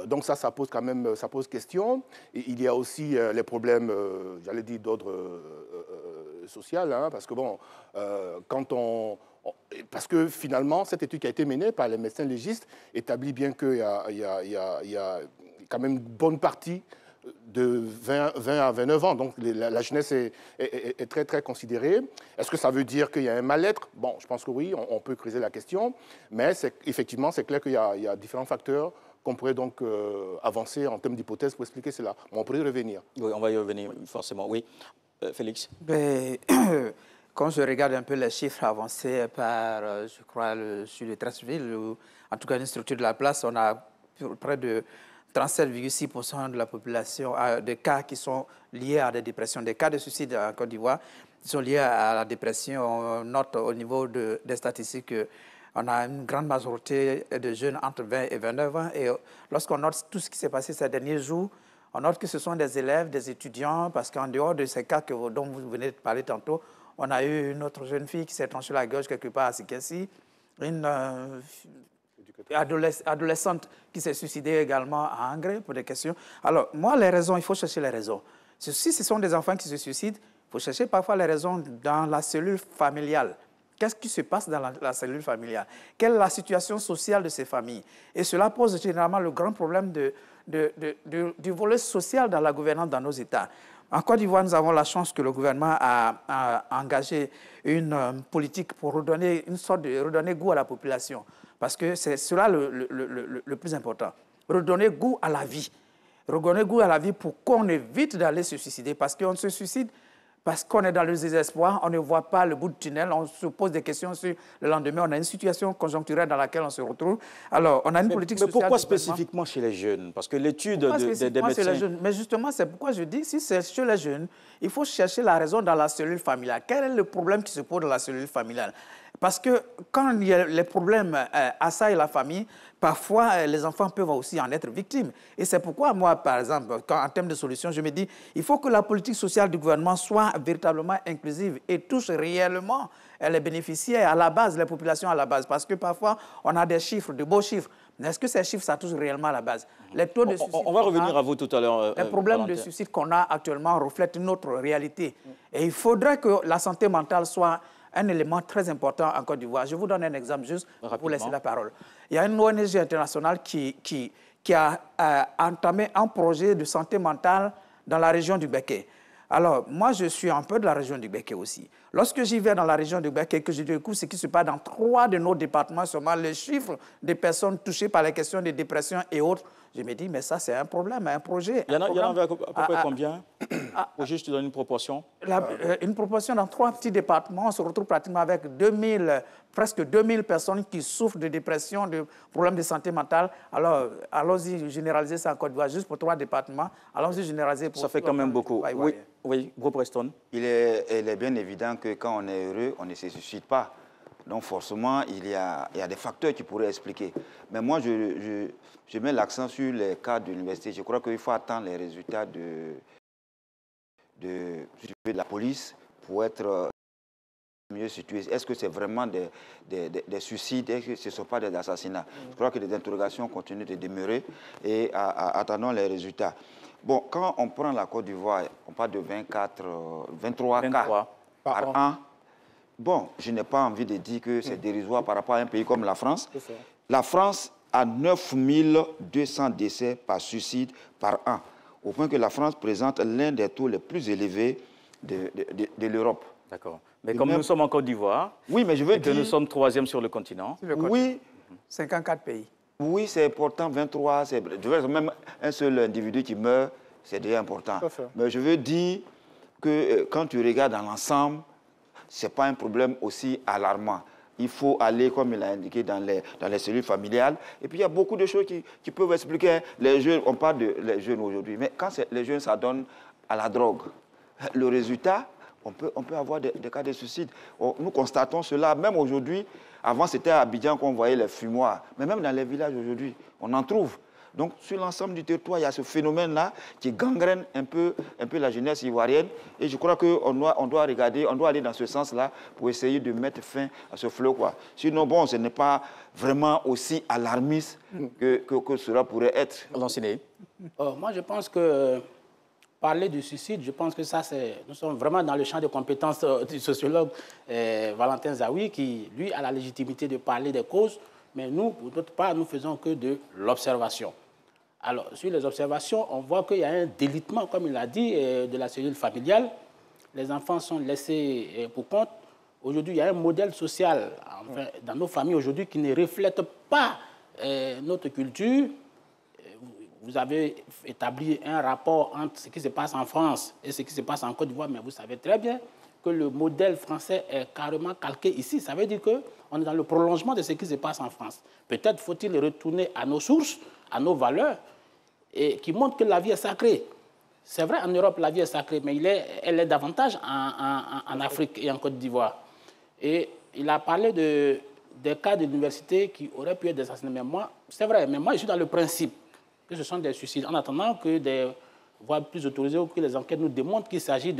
Donc ça pose quand même question. Et il y a aussi les problèmes, j'allais dire, d'ordre social, hein, parce que bon, parce que finalement, cette étude qui a été menée par les médecins légistes établit bien qu'il y a quand même une bonne partie de 20 à 29 ans. Donc la jeunesse est très, très considérée. Est-ce que ça veut dire qu'il y a un mal-être? Bon, je pense que oui, on peut creuser la question. Mais effectivement, c'est clair qu'il y a différents facteurs qu'on pourrait donc avancer en termes d'hypothèses pour expliquer cela. On pourrait y revenir. Oui, on va y revenir, forcément. Oui. Félix? Quand je regarde un peu les chiffres avancés par, je crois, sur le Treichville, ou en tout cas une structure de la place, on a près de 37,6% de la population de cas qui sont liés à des dépressions, des cas de suicide en Côte d'Ivoire qui sont liés à la dépression. On note au niveau des statistiques qu'on a une grande majorité de jeunes entre 20 et 29 ans. Et lorsqu'on note tout ce qui s'est passé ces derniers jours, on note que ce sont des élèves, des étudiants, parce qu'en dehors de ces cas dont vous venez de parler tantôt, on a eu une autre jeune fille qui s'est tranchée la gorge quelque part à Sikessi, une adolescente qui s'est suicidée également à Angré pour des questions. Alors, moi, les raisons, il faut chercher les raisons. Si ce sont des enfants qui se suicident, il faut chercher parfois les raisons dans la cellule familiale. Qu'est-ce qui se passe dans la cellule familiale? Quelle est la situation sociale de ces familles? Et cela pose généralement le grand problème du volet social dans la gouvernance dans nos États. En Côte d'Ivoire, nous avons la chance que le gouvernement a engagé une politique pour redonner goût à la population. Parce que c'est cela le plus important. Redonner goût à la vie. Redonner goût à la vie pour qu'on évite d'aller se suicider. Parce qu'on se suicide parce qu'on est dans le désespoir, on ne voit pas le bout du tunnel, on se pose des questions sur le lendemain, on a une situation conjoncturelle dans laquelle on se retrouve. Alors, on a une politique sociale... Mais pourquoi spécifiquement chez les jeunes? Parce que l'étude des médecins... Mais justement, c'est pourquoi je dis, si c'est chez les jeunes, il faut chercher la raison dans la cellule familiale. Quel est le problème qui se pose dans la cellule familiale? Parce que quand il y a les problèmes assaillent la famille, parfois les enfants peuvent aussi en être victimes. Et c'est pourquoi moi, par exemple, en termes de solutions, je me dis il faut que la politique sociale du gouvernement soit véritablement inclusive et touche réellement les bénéficiaires à la base, les populations à la base. Parce que parfois, on a des chiffres, de beaux chiffres. Mais est-ce que ces chiffres, ça touche réellement à la base? Les taux de suicide on va revenir à vous tout à l'heure. Les problèmes de suicide qu'on a actuellement reflètent notre réalité. Et il faudrait que la santé mentale soit un élément très important en Côte d'Ivoire. Je vous donne un exemple juste pour vous laisser la parole. Il y a une ONG internationale qui a entamé un projet de santé mentale dans la région du Béké. Alors, moi, je suis un peu de la région du Béké aussi. Lorsque j'y vais dans la région du Béké, que je découvre ce qui se passe dans 3 de nos départements, seulement les chiffres des personnes touchées par les questions de dépression et autres, je me dis, mais ça, c'est un problème, un projet. Il y en avait à peu près combien? Pour juste te donner une proportion. Une proportion dans 3 petits départements, on se retrouve pratiquement avec presque 2000 personnes qui souffrent de dépression, de problèmes de santé mentale. Alors, allons-y généraliser ça en Côte d'Ivoire, juste pour 3 départements. Allons-y généraliser pour... Ça fait quand même beaucoup. Oui, Gros Preston. Il est bien évident que quand on est heureux, on ne se suicide pas. Donc forcément, il y a des facteurs qui pourraient expliquer. Mais moi, je mets l'accent sur les cas de l'université. Je crois qu'il faut attendre les résultats de la police pour être mieux situé. Est-ce que c'est vraiment des suicides? Est-ce que ce ne sont pas des assassinats? Je crois que les interrogations continuent de demeurer et attendons les résultats. Bon, quand on prend la Côte d'Ivoire, on parle de 23 cas par an. Bon, je n'ai pas envie de dire que c'est dérisoire par rapport à un pays comme la France. La France a 9200 décès par suicide par an, au point que la France présente l'un des taux les plus élevés de l'Europe. D'accord. Mais comme nous sommes en Côte d'Ivoire, oui, mais je veux dire que nous sommes 3e sur le continent. Oui. 54 pays. Oui, c'est important, 23. Même un seul individu qui meurt, c'est déjà important. Mais je veux dire que quand tu regardes dans l'ensemble, ce n'est pas un problème aussi alarmant. Il faut aller, comme il a indiqué, dans les cellules familiales. Et puis, il y a beaucoup de choses qui peuvent expliquer. Les jeunes, on parle des jeunes aujourd'hui, mais quand les jeunes s'adonnent à la drogue, le résultat, on peut avoir des cas de suicide. Nous constatons cela, même aujourd'hui. Avant, c'était à Abidjan qu'on voyait les fumoirs. Mais même dans les villages aujourd'hui, on en trouve. Donc, sur l'ensemble du territoire, il y a ce phénomène-là qui gangrène un peu la jeunesse ivoirienne. Et je crois qu'on doit regarder, on doit aller dans ce sens-là pour essayer de mettre fin à ce flot, quoi. Sinon, bon, ce n'est pas vraiment aussi alarmiste que cela pourrait être. Moi, je pense que parler du suicide, je pense que ça, nous sommes vraiment dans le champ de compétences du sociologue Valentin Zawi, qui, lui, a la légitimité de parler des causes. Mais nous, pour notre part, nous faisons que de l'observation. Alors, sur les observations, on voit qu'il y a un délitement, comme il l'a dit, de la cellule familiale. Les enfants sont laissés pour compte. Aujourd'hui, il y a un modèle social dans nos familles aujourd'hui qui ne reflète pas notre culture. Vous avez établi un rapport entre ce qui se passe en France et ce qui se passe en Côte d'Ivoire, mais vous savez très bien que le modèle français est carrément calqué ici. Ça veut dire qu'on est dans le prolongement de ce qui se passe en France. Peut-être faut-il retourner à nos sources, à nos valeurs, et qui montre que la vie est sacrée. C'est vrai, en Europe, la vie est sacrée, mais elle est davantage en Afrique et en Côte d'Ivoire. Et il a parlé des cas d'université qui auraient pu être des assassinats. Mais moi, c'est vrai, mais moi, je suis dans le principe que ce sont des suicides, en attendant que des voies plus autorisées ou que les enquêtes nous démontrent qu'il s'agit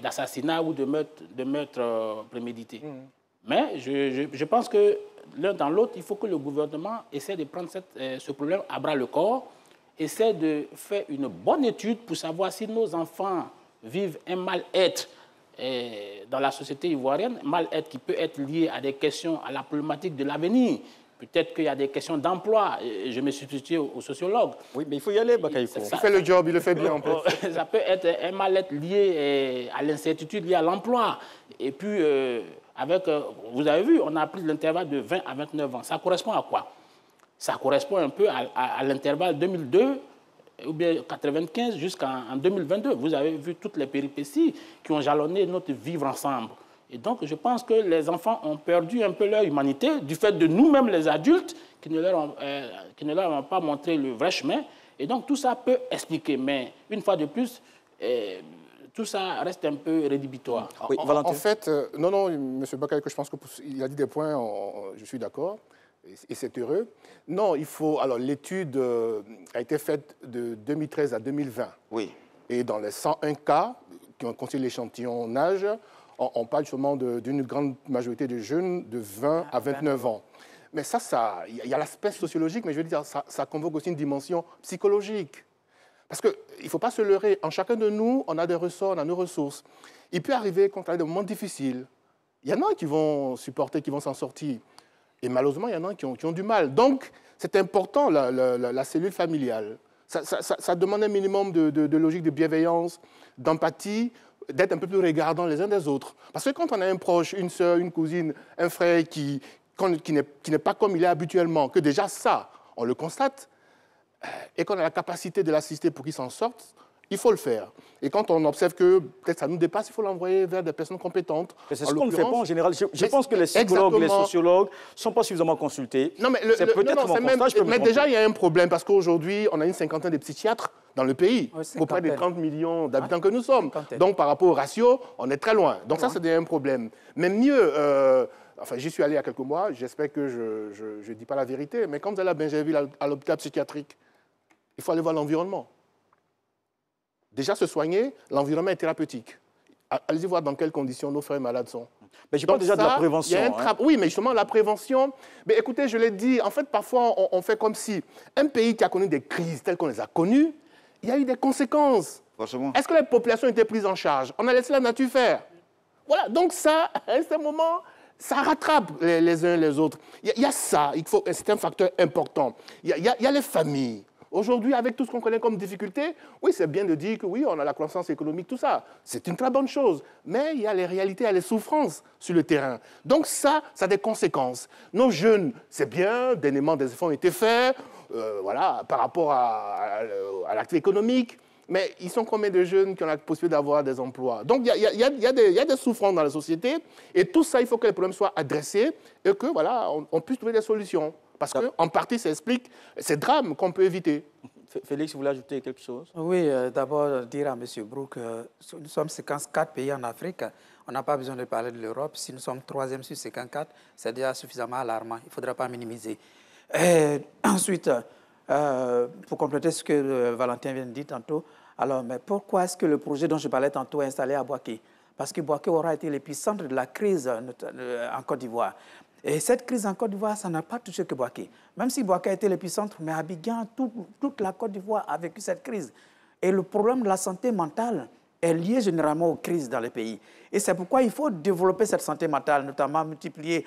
d'assassinat ou de meurtre prémédité. Mais je pense que l'un dans l'autre, il faut que le gouvernement essaie de prendre ce problème à bras-le-corps, essaie de faire une bonne étude pour savoir si nos enfants vivent un mal-être dans la société ivoirienne, mal-être qui peut être lié à des questions, à la problématique de l'avenir. Peut-être qu'il y a des questions d'emploi. Je me substitue au sociologue. Oui, mais il faut y aller, Bakaïfo. Il fait le job, il le fait bien en plus. Ça peut être un mal-être lié à l'incertitude liée à l'emploi. Et puis, vous avez vu, on a pris l'intervalle de 20 à 29 ans. Ça correspond à quoi? Ça correspond un peu à l'intervalle 2002 ou bien 95 jusqu'en 2022. Vous avez vu toutes les péripéties qui ont jalonné notre vivre ensemble. Et donc, je pense que les enfants ont perdu un peu leur humanité du fait de nous-mêmes, les adultes, qui ne leur ont pas montré le vrai chemin. Et donc, tout ça peut expliquer. Mais, une fois de plus, tout ça reste un peu rédhibitoire. Oui, Valentin. En fait, non, M. Bakaïko, je pense qu'il a dit des points, je suis d'accord, et c'est heureux. Non, il faut... Alors, l'étude a été faite de 2013 à 2020. Oui. Et dans les 101 cas qui ont constitué l'échantillonnage, on parle justement d'une grande majorité de jeunes de 20 à 29 ans. Mais il y a l'aspect sociologique, mais je veux dire, ça convoque aussi une dimension psychologique. Parce qu'il ne faut pas se leurrer. En chacun de nous, on a des ressorts, on a nos ressources. Il peut arriver qu'on a des moments difficiles. Il y en a qui vont supporter, qui vont s'en sortir. Et malheureusement, il y en a qui ont du mal. Donc, c'est important, la cellule familiale. Ça demande un minimum de logique de bienveillance, d'empathie, d'être un peu plus regardants les uns des autres. Parce que quand on a un proche, une sœur, une cousine, un frère qui n'est pas comme il est habituellement, que déjà ça, on le constate, et qu'on a la capacité de l'assister pour qu'il s'en sorte, il faut le faire. Et quand on observe que peut-être ça nous dépasse, il faut l'envoyer vers des personnes compétentes. C'est ce qu'on ne fait pas en général. Je pense que les psychologues, les sociologues ne sont pas suffisamment consultés. Non, mais c'est peut-être mon constat, mais déjà, il y a un problème parce qu'aujourd'hui, on a une cinquantaine de psychiatres dans le pays, auprès des 30 millions d'habitants que nous sommes. Donc, par rapport au ratio, on est très loin. Donc, ça, c'est un problème. Mais mieux, enfin, j'y suis allé il y a quelques mois, j'espère que je ne dis pas la vérité, mais quand vous allez à Bingerville, à l'hôpital psychiatrique, il faut aller voir l'environnement. Déjà, se soigner, l'environnement est thérapeutique. Allez-y voir dans quelles conditions nos frères malades sont. Mais je parle déjà de la prévention. Oui, mais justement, la prévention... Mais écoutez, je l'ai dit, en fait, parfois, on fait comme si un pays qui a connu des crises telles qu'on les a connues, il y a eu des conséquences. Est-ce que les populations étaient prises en charge? On a laissé la nature faire. Voilà, donc ça, à ce moment, ça rattrape les uns les autres. Il y a ça, c'est un facteur important. Il y a les familles. Aujourd'hui, avec tout ce qu'on connaît comme difficulté, oui, c'est bien de dire que oui, on a la croissance économique, tout ça. C'est une très bonne chose. Mais il y a les réalités, il y a les souffrances sur le terrain. Donc ça a des conséquences. Nos jeunes, c'est bien, dernièrement, des efforts ont été faits, voilà, par rapport à l'activité économique. Mais ils sont combien de jeunes qui ont la possibilité d'avoir des emplois? Donc, il y a des souffrances dans la société. Et tout ça, il faut que les problèmes soient adressés et que, voilà, on puisse trouver des solutions. Parce qu'en partie, ça explique ces drames qu'on peut éviter. Félix, vous voulez ajouter quelque chose? Oui, d'abord dire à M. Brook, nous sommes 54 pays en Afrique. On n'a pas besoin de parler de l'Europe. Si nous sommes 3e sur 54, c'est déjà suffisamment alarmant. Il ne faudra pas minimiser. Et ensuite, pour compléter ce que Valentin vient de dire tantôt, alors, mais pourquoi est-ce que le projet dont je parlais tantôt est installé à Bouaké? Parce que Bouaké aura été l'épicentre de la crise en Côte d'Ivoire. Et cette crise en Côte d'Ivoire, ça n'a pas touché que Bouaké. Même si Bouaké a été l'épicentre, mais Abidjan, toute la Côte d'Ivoire a vécu cette crise. Et le problème de la santé mentale est lié généralement aux crises dans les pays. Et c'est pourquoi il faut développer cette santé mentale, notamment multiplier,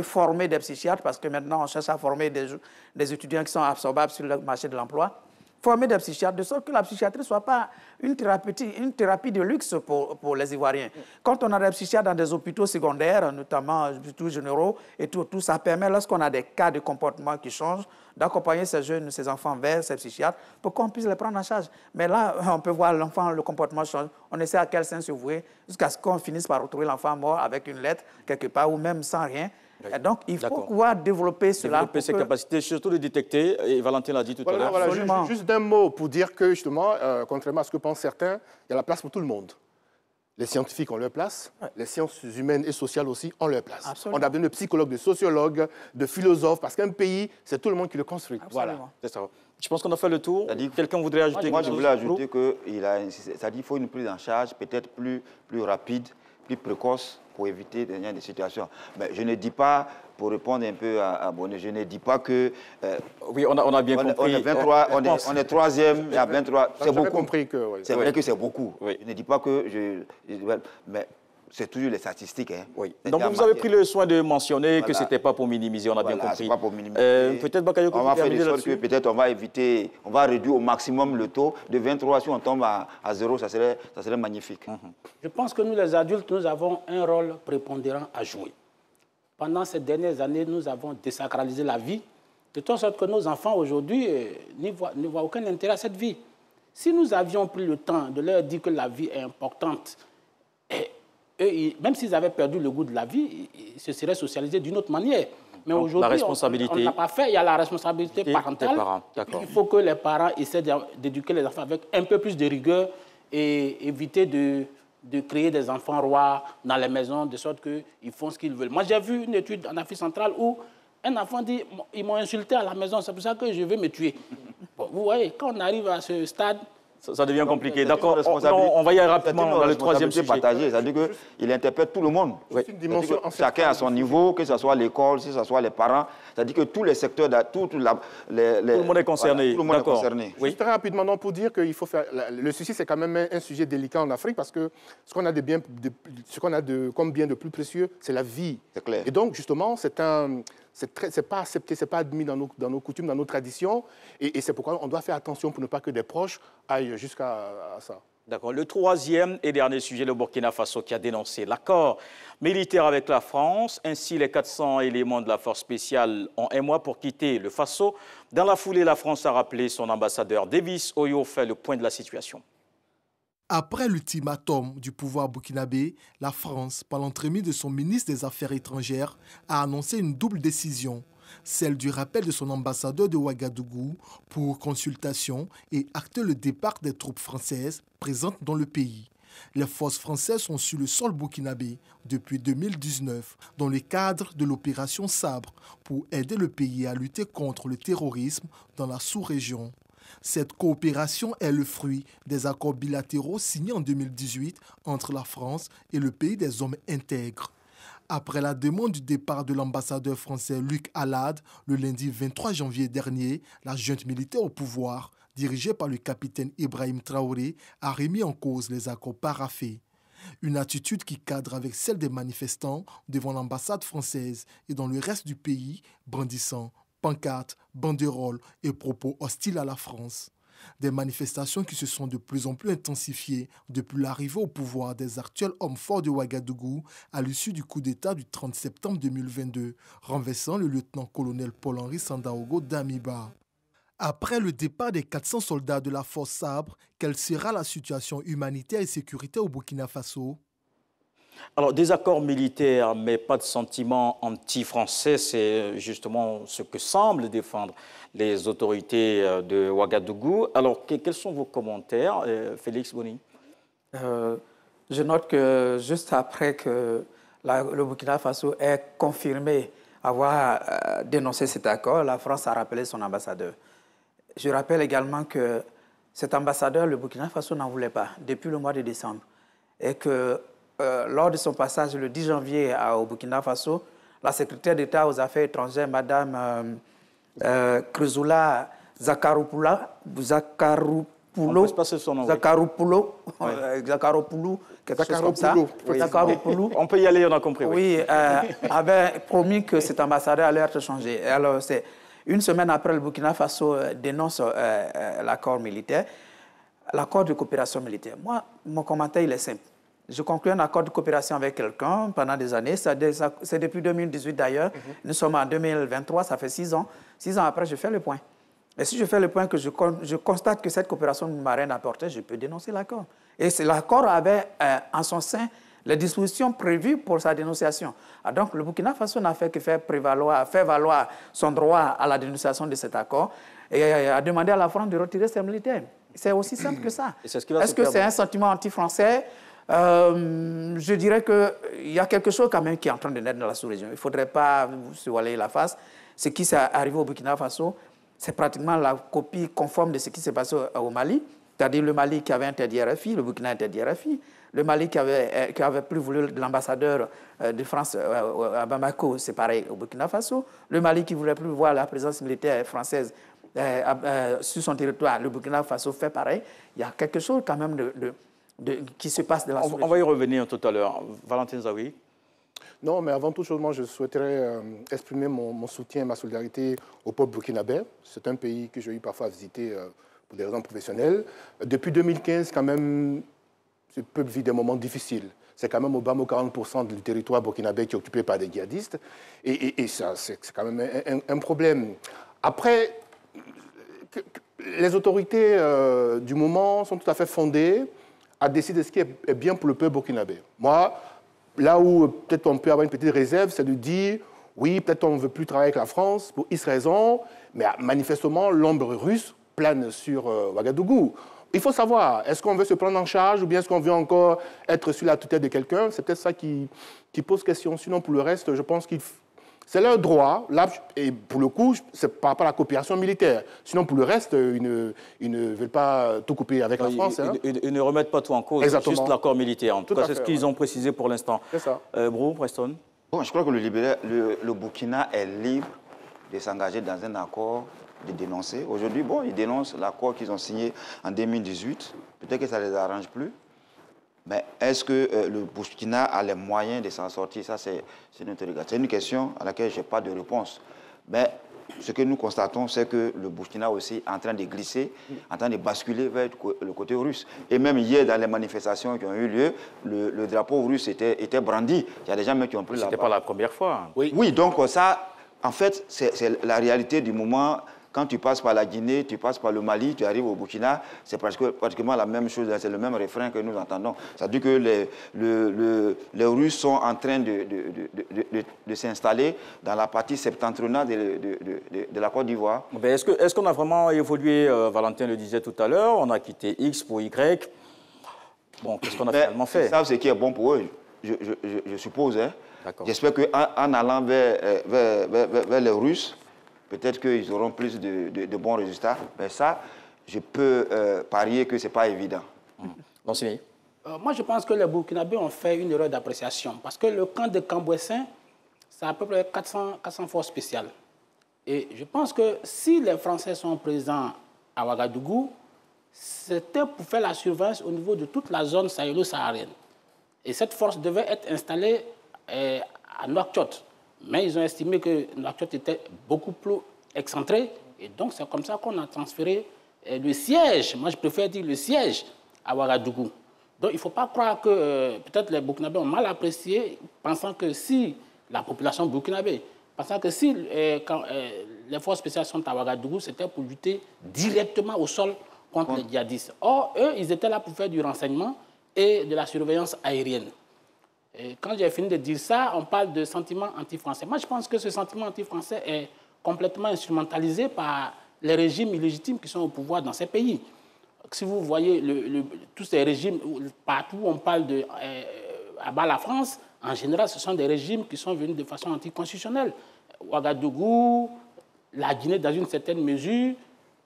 former des psychiatres, parce que maintenant on cherche à former des étudiants qui sont absorbables sur le marché de l'emploi. Former des psychiatres, de sorte que la psychiatrie ne soit pas une thérapie de luxe pour les Ivoiriens. Quand on a des psychiatres dans des hôpitaux secondaires, notamment hôpitaux généraux, et tout ça permet, lorsqu'on a des cas de comportement qui changent, d'accompagner ces jeunes, ces enfants vers ces psychiatres pour qu'on puisse les prendre en charge. Mais là, on peut voir l'enfant, le comportement change, on essaie à quel sens se vouer, jusqu'à ce qu'on finisse par retrouver l'enfant mort avec une lettre quelque part ou même sans rien. Et donc, il faut pouvoir développer cela. Développer ses capacités, surtout de détecter, et Valentin l'a dit tout à l'heure. Voilà, juste d'un mot pour dire que, justement, contrairement à ce que pensent certains, il y a la place pour tout le monde. Les scientifiques ont leur place, les sciences humaines et sociales aussi ont leur place. Absolument. On a besoin de psychologues, de sociologues, de philosophes, parce qu'un pays, c'est tout le monde qui le construit. Absolument. Voilà. C'est ça. Je pense qu'on a fait le tour. Quelqu'un voudrait ajouter Moi, je voulais ajouter qu'il faut une prise en charge peut-être plus rapide, plus précoce pour éviter des situations. Mais je ne dis pas, pour répondre un peu à Bonnet, je ne dis pas que... oui, on a bien compris. On est 23, on est troisième, il y a 23, c'est beaucoup. Compris que, c'est vrai que c'est beaucoup. Oui. Je ne dis pas que mais c'est toujours les statistiques. Hein. Oui. Donc vous avez pris le soin de mentionner que ce n'était pas pour minimiser, on a bien compris. Pas pour minimiser. Peut-être Bakayoko, on va faire des sortes que peut-être on va éviter, on va réduire au maximum le taux. De 23, si on tombe à 0, ça serait magnifique. Je pense que nous, les adultes, nous avons un rôle prépondérant à jouer. Pendant ces dernières années, nous avons désacralisé la vie, de telle sorte que nos enfants aujourd'hui ne voient aucun intérêt à cette vie. Si nous avions pris le temps de leur dire que la vie est importante, même s'ils avaient perdu le goût de la vie, ils se seraient socialisés d'une autre manière. Mais aujourd'hui, on ne l'a pas fait. Il y a la responsabilité parentale. Il faut que les parents essaient d'éduquer les enfants avec un peu plus de rigueur et éviter de créer des enfants rois dans les maisons, de sorte qu'ils font ce qu'ils veulent. Moi, j'ai vu une étude en Afrique centrale où un enfant dit « ils m'ont insulté à la maison, c'est pour ça que je vais me tuer ». Bon, vous voyez, quand on arrive à ce stade, ça devient compliqué. D'accord, on va y aller rapidement dans le troisième sujet. Partagé, c'est-à-dire qu'il interpelle tout le monde. Oui. Chacun à son niveau, que ce soit l'école, que ce soit les parents. C'est-à-dire que tous les secteurs, tout le monde est concerné. Tout le monde est concerné. Oui. Très rapidement, non, pour dire qu'il faut faire... Le suicide, c'est quand même un sujet délicat en Afrique parce que ce qu'on a comme bien de plus précieux, c'est la vie. C'est clair. Et donc, justement, c'est pas accepté, c'est pas admis dans nos coutumes, dans nos traditions. Et c'est pourquoi on doit faire attention pour ne pas que des proches aillent jusqu'à ça. D'accord. Le troisième et dernier sujet, le Burkina Faso qui a dénoncé l'accord militaire avec la France. Ainsi, les 400 éléments de la force spéciale ont un mois pour quitter le Faso. Dans la foulée, la France a rappelé son ambassadeur. Davis Oyo fait le point de la situation. Après l'ultimatum du pouvoir burkinabé, la France, par l'entremise de son ministre des Affaires étrangères, a annoncé une double décision, celle du rappel de son ambassadeur de Ouagadougou pour consultation et acter le départ des troupes françaises présentes dans le pays. Les forces françaises sont sur le sol burkinabé depuis 2019 dans le cadre de l'opération Sabre pour aider le pays à lutter contre le terrorisme dans la sous-région. Cette coopération est le fruit des accords bilatéraux signés en 2018 entre la France et le pays des hommes intègres. Après la demande du départ de l'ambassadeur français Luc Alade, le lundi 23 janvier dernier, la junte militaire au pouvoir, dirigée par le capitaine Ibrahim Traoré, a remis en cause les accords paraphés. Une attitude qui cadre avec celle des manifestants devant l'ambassade française et dans le reste du pays, brandissant pancartes, banderoles et propos hostiles à la France. Des manifestations qui se sont de plus en plus intensifiées depuis l'arrivée au pouvoir des actuels hommes forts de Ouagadougou à l'issue du coup d'État du 30 septembre 2022, renversant le lieutenant-colonel Paul-Henri Sandaogo Damiba. Après le départ des 400 soldats de la force Sabre, quelle sera la situation humanitaire et sécuritaire au Burkina Faso ? Alors, des accords militaires, mais pas de sentiments anti-français, c'est justement ce que semblent défendre les autorités de Ouagadougou. Alors, quels sont vos commentaires, Félix Boni? Je note que juste après que le Burkina Faso ait confirmé avoir dénoncé cet accord, la France a rappelé son ambassadeur. Je rappelle également que cet ambassadeur, le Burkina Faso n'en voulait pas depuis le mois de décembre et que lors de son passage le 10 janvier au Burkina Faso, la secrétaire d'État aux Affaires étrangères, Mme Krezula Zakaropoulou, quelque chose comme ça. On peut y aller, on a compris. Oui, avait promis que cet ambassadeur allait être changé. Alors, c'est une semaine après, le Burkina Faso dénonce l'accord militaire, l'accord de coopération militaire. Moi, mon commentaire, il est simple. Je conclue un accord de coopération avec quelqu'un pendant des années. C'est depuis 2018 d'ailleurs. Nous sommes en 2023, ça fait 6 ans. 6 ans après, je fais le point. Et si je fais le point, que je constate que cette coopération ne m'a rien apporté, je peux dénoncer l'accord. Et l'accord avait en son sein les dispositions prévues pour sa dénonciation. Donc le Burkina Faso n'a fait que faire valoir son droit à la dénonciation de cet accord et a demandé à la France de retirer ses militaires. C'est aussi simple que ça. Est-ce que c'est un sentiment anti-français? Je dirais qu'il y a quelque chose quand même qui est en train de naître dans la sous-région. Il ne faudrait pas se voiler la face. Ce qui s'est arrivé au Burkina Faso, c'est pratiquement la copie conforme de ce qui s'est passé au Mali. C'est-à-dire le Mali qui avait interdit RFI, le Burkina interdit RFI. Le Mali qui avait plus voulu l'ambassadeur de France à Bamako, c'est pareil au Burkina Faso. Le Mali qui ne voulait plus voir la présence militaire française sur son territoire, le Burkina Faso fait pareil. Il y a quelque chose quand même qui se passe de la sous-région. On va y revenir tout à l'heure. Valentin Zawi. Non, mais avant toute chose, moi, je souhaiterais exprimer mon soutien et ma solidarité au peuple burkinabé. C'est un pays que j'ai eu parfois à visiter pour des raisons professionnelles. Depuis 2015, quand même, ce peuple vit des moments difficiles. C'est quand même au bas mot 40% du territoire burkinabé qui est occupé par des djihadistes. Et ça, c'est quand même un problème. Après, les autorités du moment sont tout à fait fondées à décider de ce qui est bien pour le peuple burkinabé. Moi, là où peut-être on peut avoir une petite réserve, c'est de dire, oui, peut-être on ne veut plus travailler avec la France pour X raisons, mais manifestement, l'ombre russe plane sur Ouagadougou. Il faut savoir, est-ce qu'on veut se prendre en charge ou bien est-ce qu'on veut encore être sur la tutelle de quelqu'un? C'est peut-être ça qui pose question. Sinon, pour le reste, je pense qu'il c'est leur droit. Là, et pour le coup, c'est par rapport à la coopération militaire. Sinon, pour le reste, ils ne veulent pas tout couper avec la France. Ils ne remettent pas tout en cause, juste l'accord militaire. En tout cas, c'est ce qu'ils ont précisé pour l'instant. C'est ça. Bro, Preston. Bon, je crois que le Burkina est libre de s'engager dans un accord, de dénoncer. Aujourd'hui, bon, ils dénoncent l'accord qu'ils ont signé en 2018. Peut-être que ça ne les arrange plus. Mais est-ce que le Burkina a les moyens de s'en sortir? Ça, c'est une interrogation. C'est une question à laquelle je n'ai pas de réponse. Mais ce que nous constatons, c'est que le Burkina aussi est en train de glisser, en train de basculer vers le côté russe. Et même hier, dans les manifestations qui ont eu lieu, le drapeau russe était brandi. Il y a des gens qui ont pris la... C'était pas la première fois. Oui, donc ça, en fait, c'est la réalité du moment. Quand tu passes par la Guinée, tu passes par le Mali, tu arrives au Burkina, c'est pratiquement la même chose, c'est le même refrain que nous entendons. Ça veut dire que les Russes sont en train de s'installer dans la partie septentrionale de la Côte d'Ivoire. Est-ce qu'on a vraiment évolué, Valentin le disait tout à l'heure, on a quitté X pour Y. Bon, qu'est-ce qu'on a finalement fait? Ils savent ce qui est bon pour eux, je suppose. Hein. J'espère qu'en allant vers les Russes, peut-être qu'ils auront plus de bons résultats. Mais ça, je peux parier que ce n'est pas évident. Moi, je pense que les Burkinabés ont fait une erreur d'appréciation. Parce que le camp de Cambouessin, c'est à peu près 400 forces spéciales. Et je pense que si les Français sont présents à Ouagadougou, c'était pour faire la surveillance au niveau de toute la zone sahélo-saharienne. Et cette force devait être installée à Nouakchott. Mais ils ont estimé que Nouakchott était beaucoup plus excentré. Et donc, c'est comme ça qu'on a transféré le siège. Moi, je préfère dire le siège à Ouagadougou. Donc, il ne faut pas croire que peut-être les Burkinabés ont mal apprécié, pensant que si la population burkinabé, pensant que si les forces spéciales sont à Ouagadougou, c'était pour lutter directement au sol contre les djihadistes. Or, eux, ils étaient là pour faire du renseignement et de la surveillance aérienne. Et quand j'ai fini de dire ça, on parle de sentiment anti-français. Moi, je pense que ce sentiment anti-français est complètement instrumentalisé par les régimes illégitimes qui sont au pouvoir dans ces pays. Si vous voyez tous ces régimes, partout où on parle de à bas la France, en général, ce sont des régimes qui sont venus de façon anticonstitutionnelle. Ouagadougou, la Guinée dans une certaine mesure,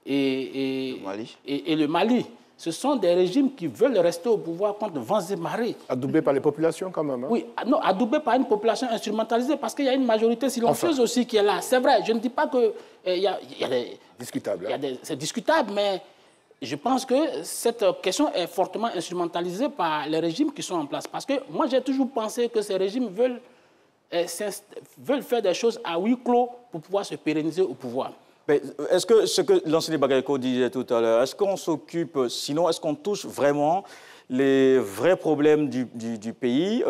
et le Mali. Ce sont des régimes qui veulent rester au pouvoir contre vents et marées. Adoubés par les populations quand même. Hein? Oui, non, adoubés par une population instrumentalisée parce qu'il y a une majorité silencieuse aussi qui est là. C'est vrai, je ne dis pas que... Discutable. C'est discutable, mais je pense que cette question est fortement instrumentalisée par les régimes qui sont en place. Parce que moi, j'ai toujours pensé que ces régimes veulent faire des choses à huis clos pour pouvoir se pérenniser au pouvoir. Est-ce que ce que Lansana Bagayoko disait tout à l'heure, est-ce qu'on s'occupe, sinon est-ce qu'on touche vraiment les vrais problèmes du pays.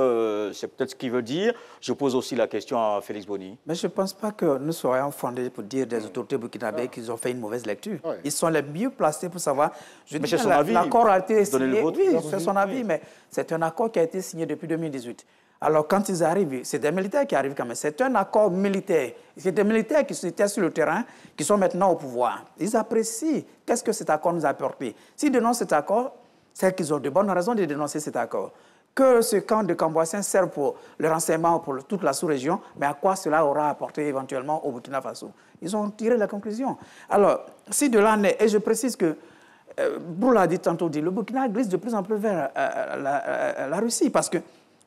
C'est peut-être ce qu'il veut dire. Je pose aussi la question à Félix Boni. Mais je ne pense pas que nous soyons fondés pour dire des autorités burkinabées qu'ils ont fait une mauvaise lecture. Ouais. Ils sont les mieux placés pour savoir. Mais c'est son avis. L'accord a été signé. Oui, c'est son avis, mais c'est un accord qui a été signé depuis 2018. Alors, quand ils arrivent, c'est des militaires qui arrivent quand même. C'est un accord militaire. C'est des militaires qui étaient sur le terrain, qui sont maintenant au pouvoir. Ils apprécient qu'est-ce que cet accord nous a apporté. S'ils dénoncent cet accord, c'est qu'ils ont de bonnes raisons de dénoncer cet accord. Que ce camp de Camboissens sert pour le renseignement pour toute la sous-région, mais à quoi cela aura apporté éventuellement au Burkina Faso? Ils ont tiré la conclusion. Alors, si de là naît, et je précise que, Brou l'a dit tantôt, le Burkina glisse de plus en plus vers la Russie, parce que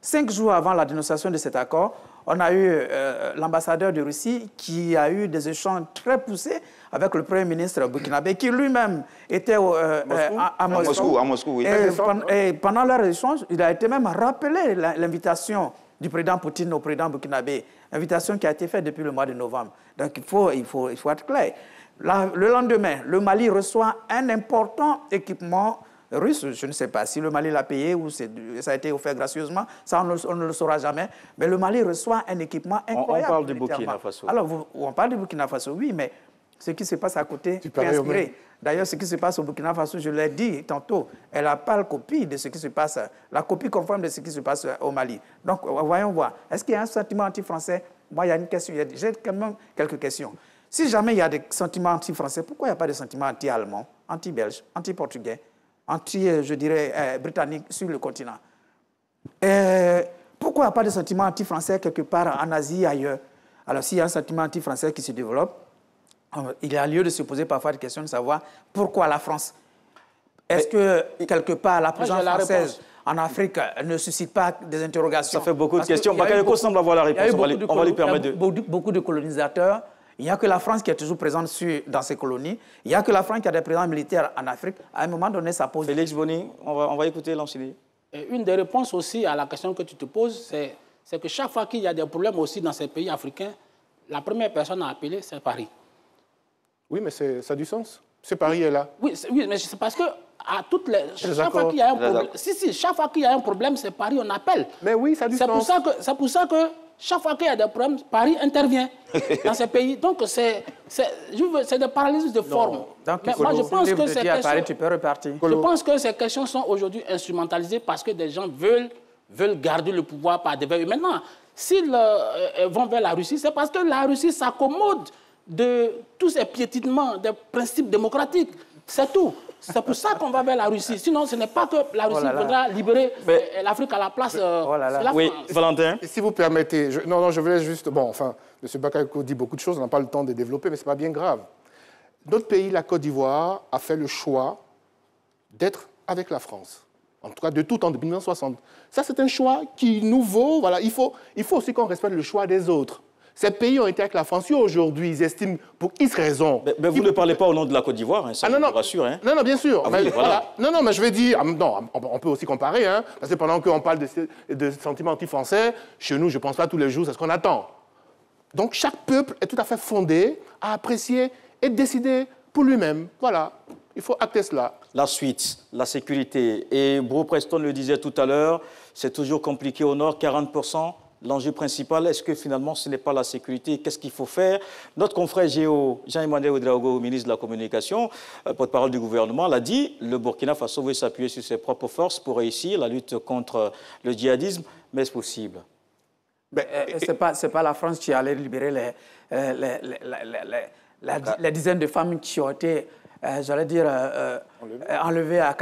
5 jours avant la dénonciation de cet accord, on a eu l'ambassadeur de Russie qui a eu des échanges très poussés avec le Premier ministre burkinabé, qui lui-même était à Moscou. À Moscou, oui. Et pendant leur échange, il a été même rappelé l'invitation du président Poutine au président burkinabé, invitation qui a été faite depuis le mois de novembre. Donc il faut être clair. Le lendemain, le Mali reçoit un important équipement russe. Je ne sais pas si le Mali l'a payé ou ça a été offert gracieusement, ça on ne le saura jamais. Mais le Mali reçoit un équipement incroyable. On parle du Burkina Faso. Alors, on parle du Burkina Faso, oui, mais ce qui se passe à côté peut inspirer. D'ailleurs, ce qui se passe au Burkina Faso, je l'ai dit tantôt, elle n'a pas la copie de ce qui se passe, la copie conforme de ce qui se passe au Mali. Donc, voyons voir. Est-ce qu'il y a un sentiment anti-français? Moi, il y a une question, j'ai quand même quelques questions. Si jamais il y a des sentiments anti-français, pourquoi il n'y a pas de sentiments anti-allemands, anti-belges, anti-portugais, je dirais, britanniques sur le continent? Pourquoi il n'y a pas de sentiments anti-français quelque part en Asie et ailleurs? Alors, s'il y a un sentiment anti-français qui se développe, il y a lieu de se poser parfois des questions de savoir pourquoi la France. Est-ce que, quelque part, la présence française en Afrique ne suscite pas des interrogations? Ça fait beaucoup de questions. Bakayoko semble avoir la réponse. On va lui permettre de... Beaucoup de colonisateurs. Il n'y a que la France qui est toujours présente dans ces colonies. Il n'y a que la France qui a des présences militaires en Afrique. À un moment donné, ça pose... Félix Boni, on va écouter l'enchaîner. Une des réponses aussi à la question que tu te poses, c'est que chaque fois qu'il y a des problèmes aussi dans ces pays africains, la première personne à appeler, c'est Paris. Oui, mais ça a du sens. C'est Paris est là. Oui, mais c'est parce que chaque fois qu'il y a un problème, chaque fois qu'il y a un problème, c'est Paris, on appelle. Mais oui, ça a du sens. C'est pour ça que chaque fois qu'il y a des problèmes, Paris intervient dans ces pays. Donc, c'est des parallélismes de forme. Mais moi, je pense que ces questions, tu peux repartir. Je pense que ces questions sont aujourd'hui instrumentalisées parce que des gens veulent garder le pouvoir par des veilles. Maintenant, s'ils vont vers la Russie, c'est parce que la Russie s'accommode de tous ces piétinements des principes démocratiques. C'est tout. C'est pour ça qu'on va vers la Russie. Sinon, ce n'est pas que la Russie voudra libérer l'Afrique à la place de la France. Oui, Valentin. Et si vous permettez, je voulais juste... Bon, enfin, M. Bakayoko dit beaucoup de choses, on n'a pas le temps de développer, mais ce n'est pas bien grave. Notre pays, la Côte d'Ivoire, a fait le choix d'être avec la France. En tout cas, de tout temps, depuis 1960. Ça, c'est un choix qui nous vaut... Voilà, il faut aussi qu'on respecte le choix des autres. Ces pays ont été avec la France. Aujourd'hui, ils estiment pour X raisons. Mais vous ne parlez pas au nom de la Côte d'Ivoire, hein, ça je vous rassure. Hein. Non, bien sûr. Mais, voilà. Non, mais je vais dire... Non, on peut aussi comparer. Hein, parce que pendant qu'on parle de sentiments anti-français, chez nous, je ne pense pas tous les jours, c'est ce qu'on attend. Donc, chaque peuple est tout à fait fondé à apprécier et décider pour lui-même. Voilà. Il faut acter cela. La suite, la sécurité. Et Bro Preston le disait tout à l'heure, c'est toujours compliqué au nord, 40%. L'enjeu principal, est-ce que finalement ce n'est pas la sécurité? Qu'est-ce qu'il faut faire? Notre confrère Jean-Emmanuel Ouedraogo, ministre de la Communication, porte-parole du gouvernement, l'a dit, le Burkina Faso veut s'appuyer sur ses propres forces pour réussir la lutte contre le djihadisme, mais est-ce possible? Ce n'est pas la France qui allait libérer les dizaines de femmes qui ont été, j'allais dire, enlevées à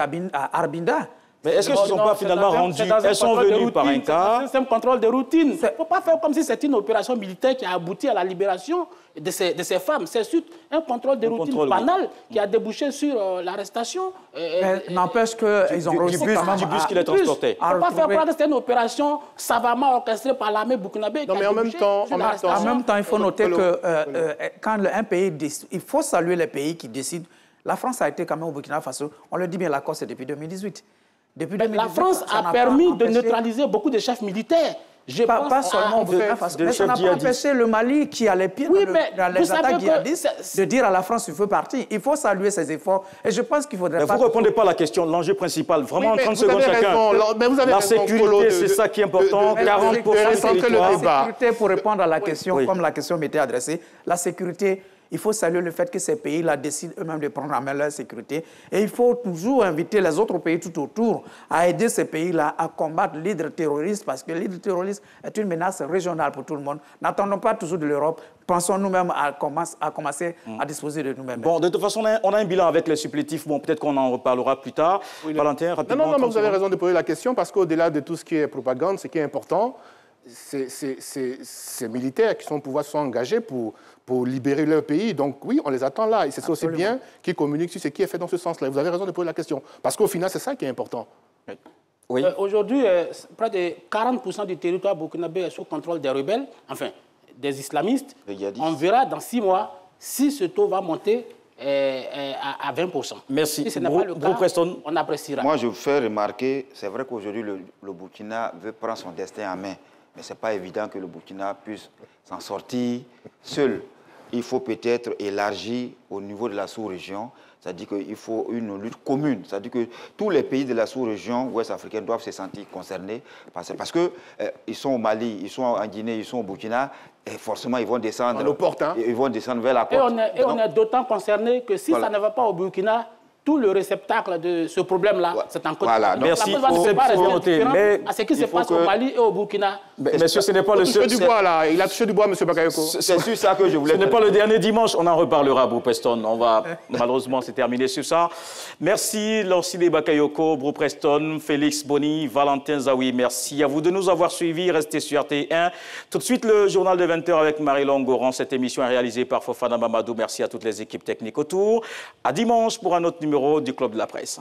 Arbinda. Mais est-ce que ce ne sont pas finalement rendues? Elles sont venues par un cas. C'est un contrôle de routine. Il ne faut pas faire comme si c'était une opération militaire qui a abouti à la libération de ces femmes. C'est un contrôle de routine banal qui a débouché sur l'arrestation. N'empêche qu'ils ont reçu du bus qui les transportait. Il ne faut pas faire croire que c'était une opération savamment orchestrée par l'armée burkinabé. Non, mais en même temps, il faut noter que quand un pays décide, il faut saluer les pays qui décident. La France a été quand même au Burkina Faso. On le dit bien, l'accord, c'est depuis 2018. La France a permis de neutraliser beaucoup de chefs militaires. Pas seulement Burkina Faso, mais ça n'a pas empêché le Mali qui a les pieds dans les attaques djihadistes de dire à la France qu'il faut partir. Il faut saluer ses efforts. Et je pense qu'il faudrait pas... Vous ne répondez pas à la question, l'enjeu principal. Vraiment, en 30 secondes chacun. La sécurité, c'est ça qui est important. 40% de territoire. La sécurité, pour répondre à la question, comme la question m'était adressée, la sécurité... Il faut saluer le fait que ces pays-là décident eux-mêmes de prendre en main leur sécurité. Et il faut toujours inviter les autres pays tout autour à aider ces pays-là à combattre l'hydre terroriste, parce que l'hydre terroriste est une menace régionale pour tout le monde. N'attendons pas toujours de l'Europe. Pensons nous-mêmes à commencer à disposer de nous-mêmes. Bon, de toute façon, on a un bilan avec les supplétifs. Bon, peut-être qu'on en reparlera plus tard. Oui, Valentin, rapidement. Non, mais vous avez raison de poser la question, parce qu'au-delà de tout ce qui est propagande, ce qui est important, c'est ces militaires qui sont au pouvoir sont engagés pour libérer leur pays. Donc oui, on les attend là. Et c'est aussi bien qu'ils communiquent sur ce qui est fait dans ce sens-là. Vous avez raison de poser la question. Parce qu'au final, c'est ça qui est important. Oui. Aujourd'hui, près de 40% du territoire burkinabé est sous contrôle des rebelles, enfin, des islamistes. On verra dans 6 mois si ce taux va monter à 20%. Merci. Si ce n'est pas le cas, on appréciera. Moi, je vous fais remarquer, c'est vrai qu'aujourd'hui, le Burkina veut prendre son destin en main. Mais ce n'est pas évident que le Burkina puisse s'en sortir seul. Il faut peut-être élargir au niveau de la sous-région. C'est-à-dire qu'il faut une lutte commune. C'est-à-dire que tous les pays de la sous-région ouest-africaine doivent se sentir concernés. Parce qu'ils sont au Mali, ils sont en Guinée, ils sont au Burkina. Et forcément, ils vont descendre, ils vont descendre vers la côte. Et on est d'autant concernés que si ça ne va pas au Burkina, tout le réceptacle de ce problème-là, c'est en Côte d'Ivoire. Donc, merci. La Côte d'Ivoire n'est pas à ce qui se passe au Mali et au Burkina. Monsieur, ce n'est pas le seul... Il a touché du bois, monsieur Bakayoko. C'est sur ça que je voulais... Ce n'est pas le dernier dimanche, on en reparlera, Brou Preston. On va malheureusement se terminer sur ça. Merci, Laurcine Bakayoko, Brou Preston, Félix Boni, Valentin Zawi. Merci à vous de nous avoir suivis. Restez sur RT1. Tout de suite, le journal de 20h avec Marie-Laure Goran. Cette émission est réalisée par Fofana Mamadou. Merci à toutes les équipes techniques autour. À dimanche pour un autre numéro du Club de la Presse.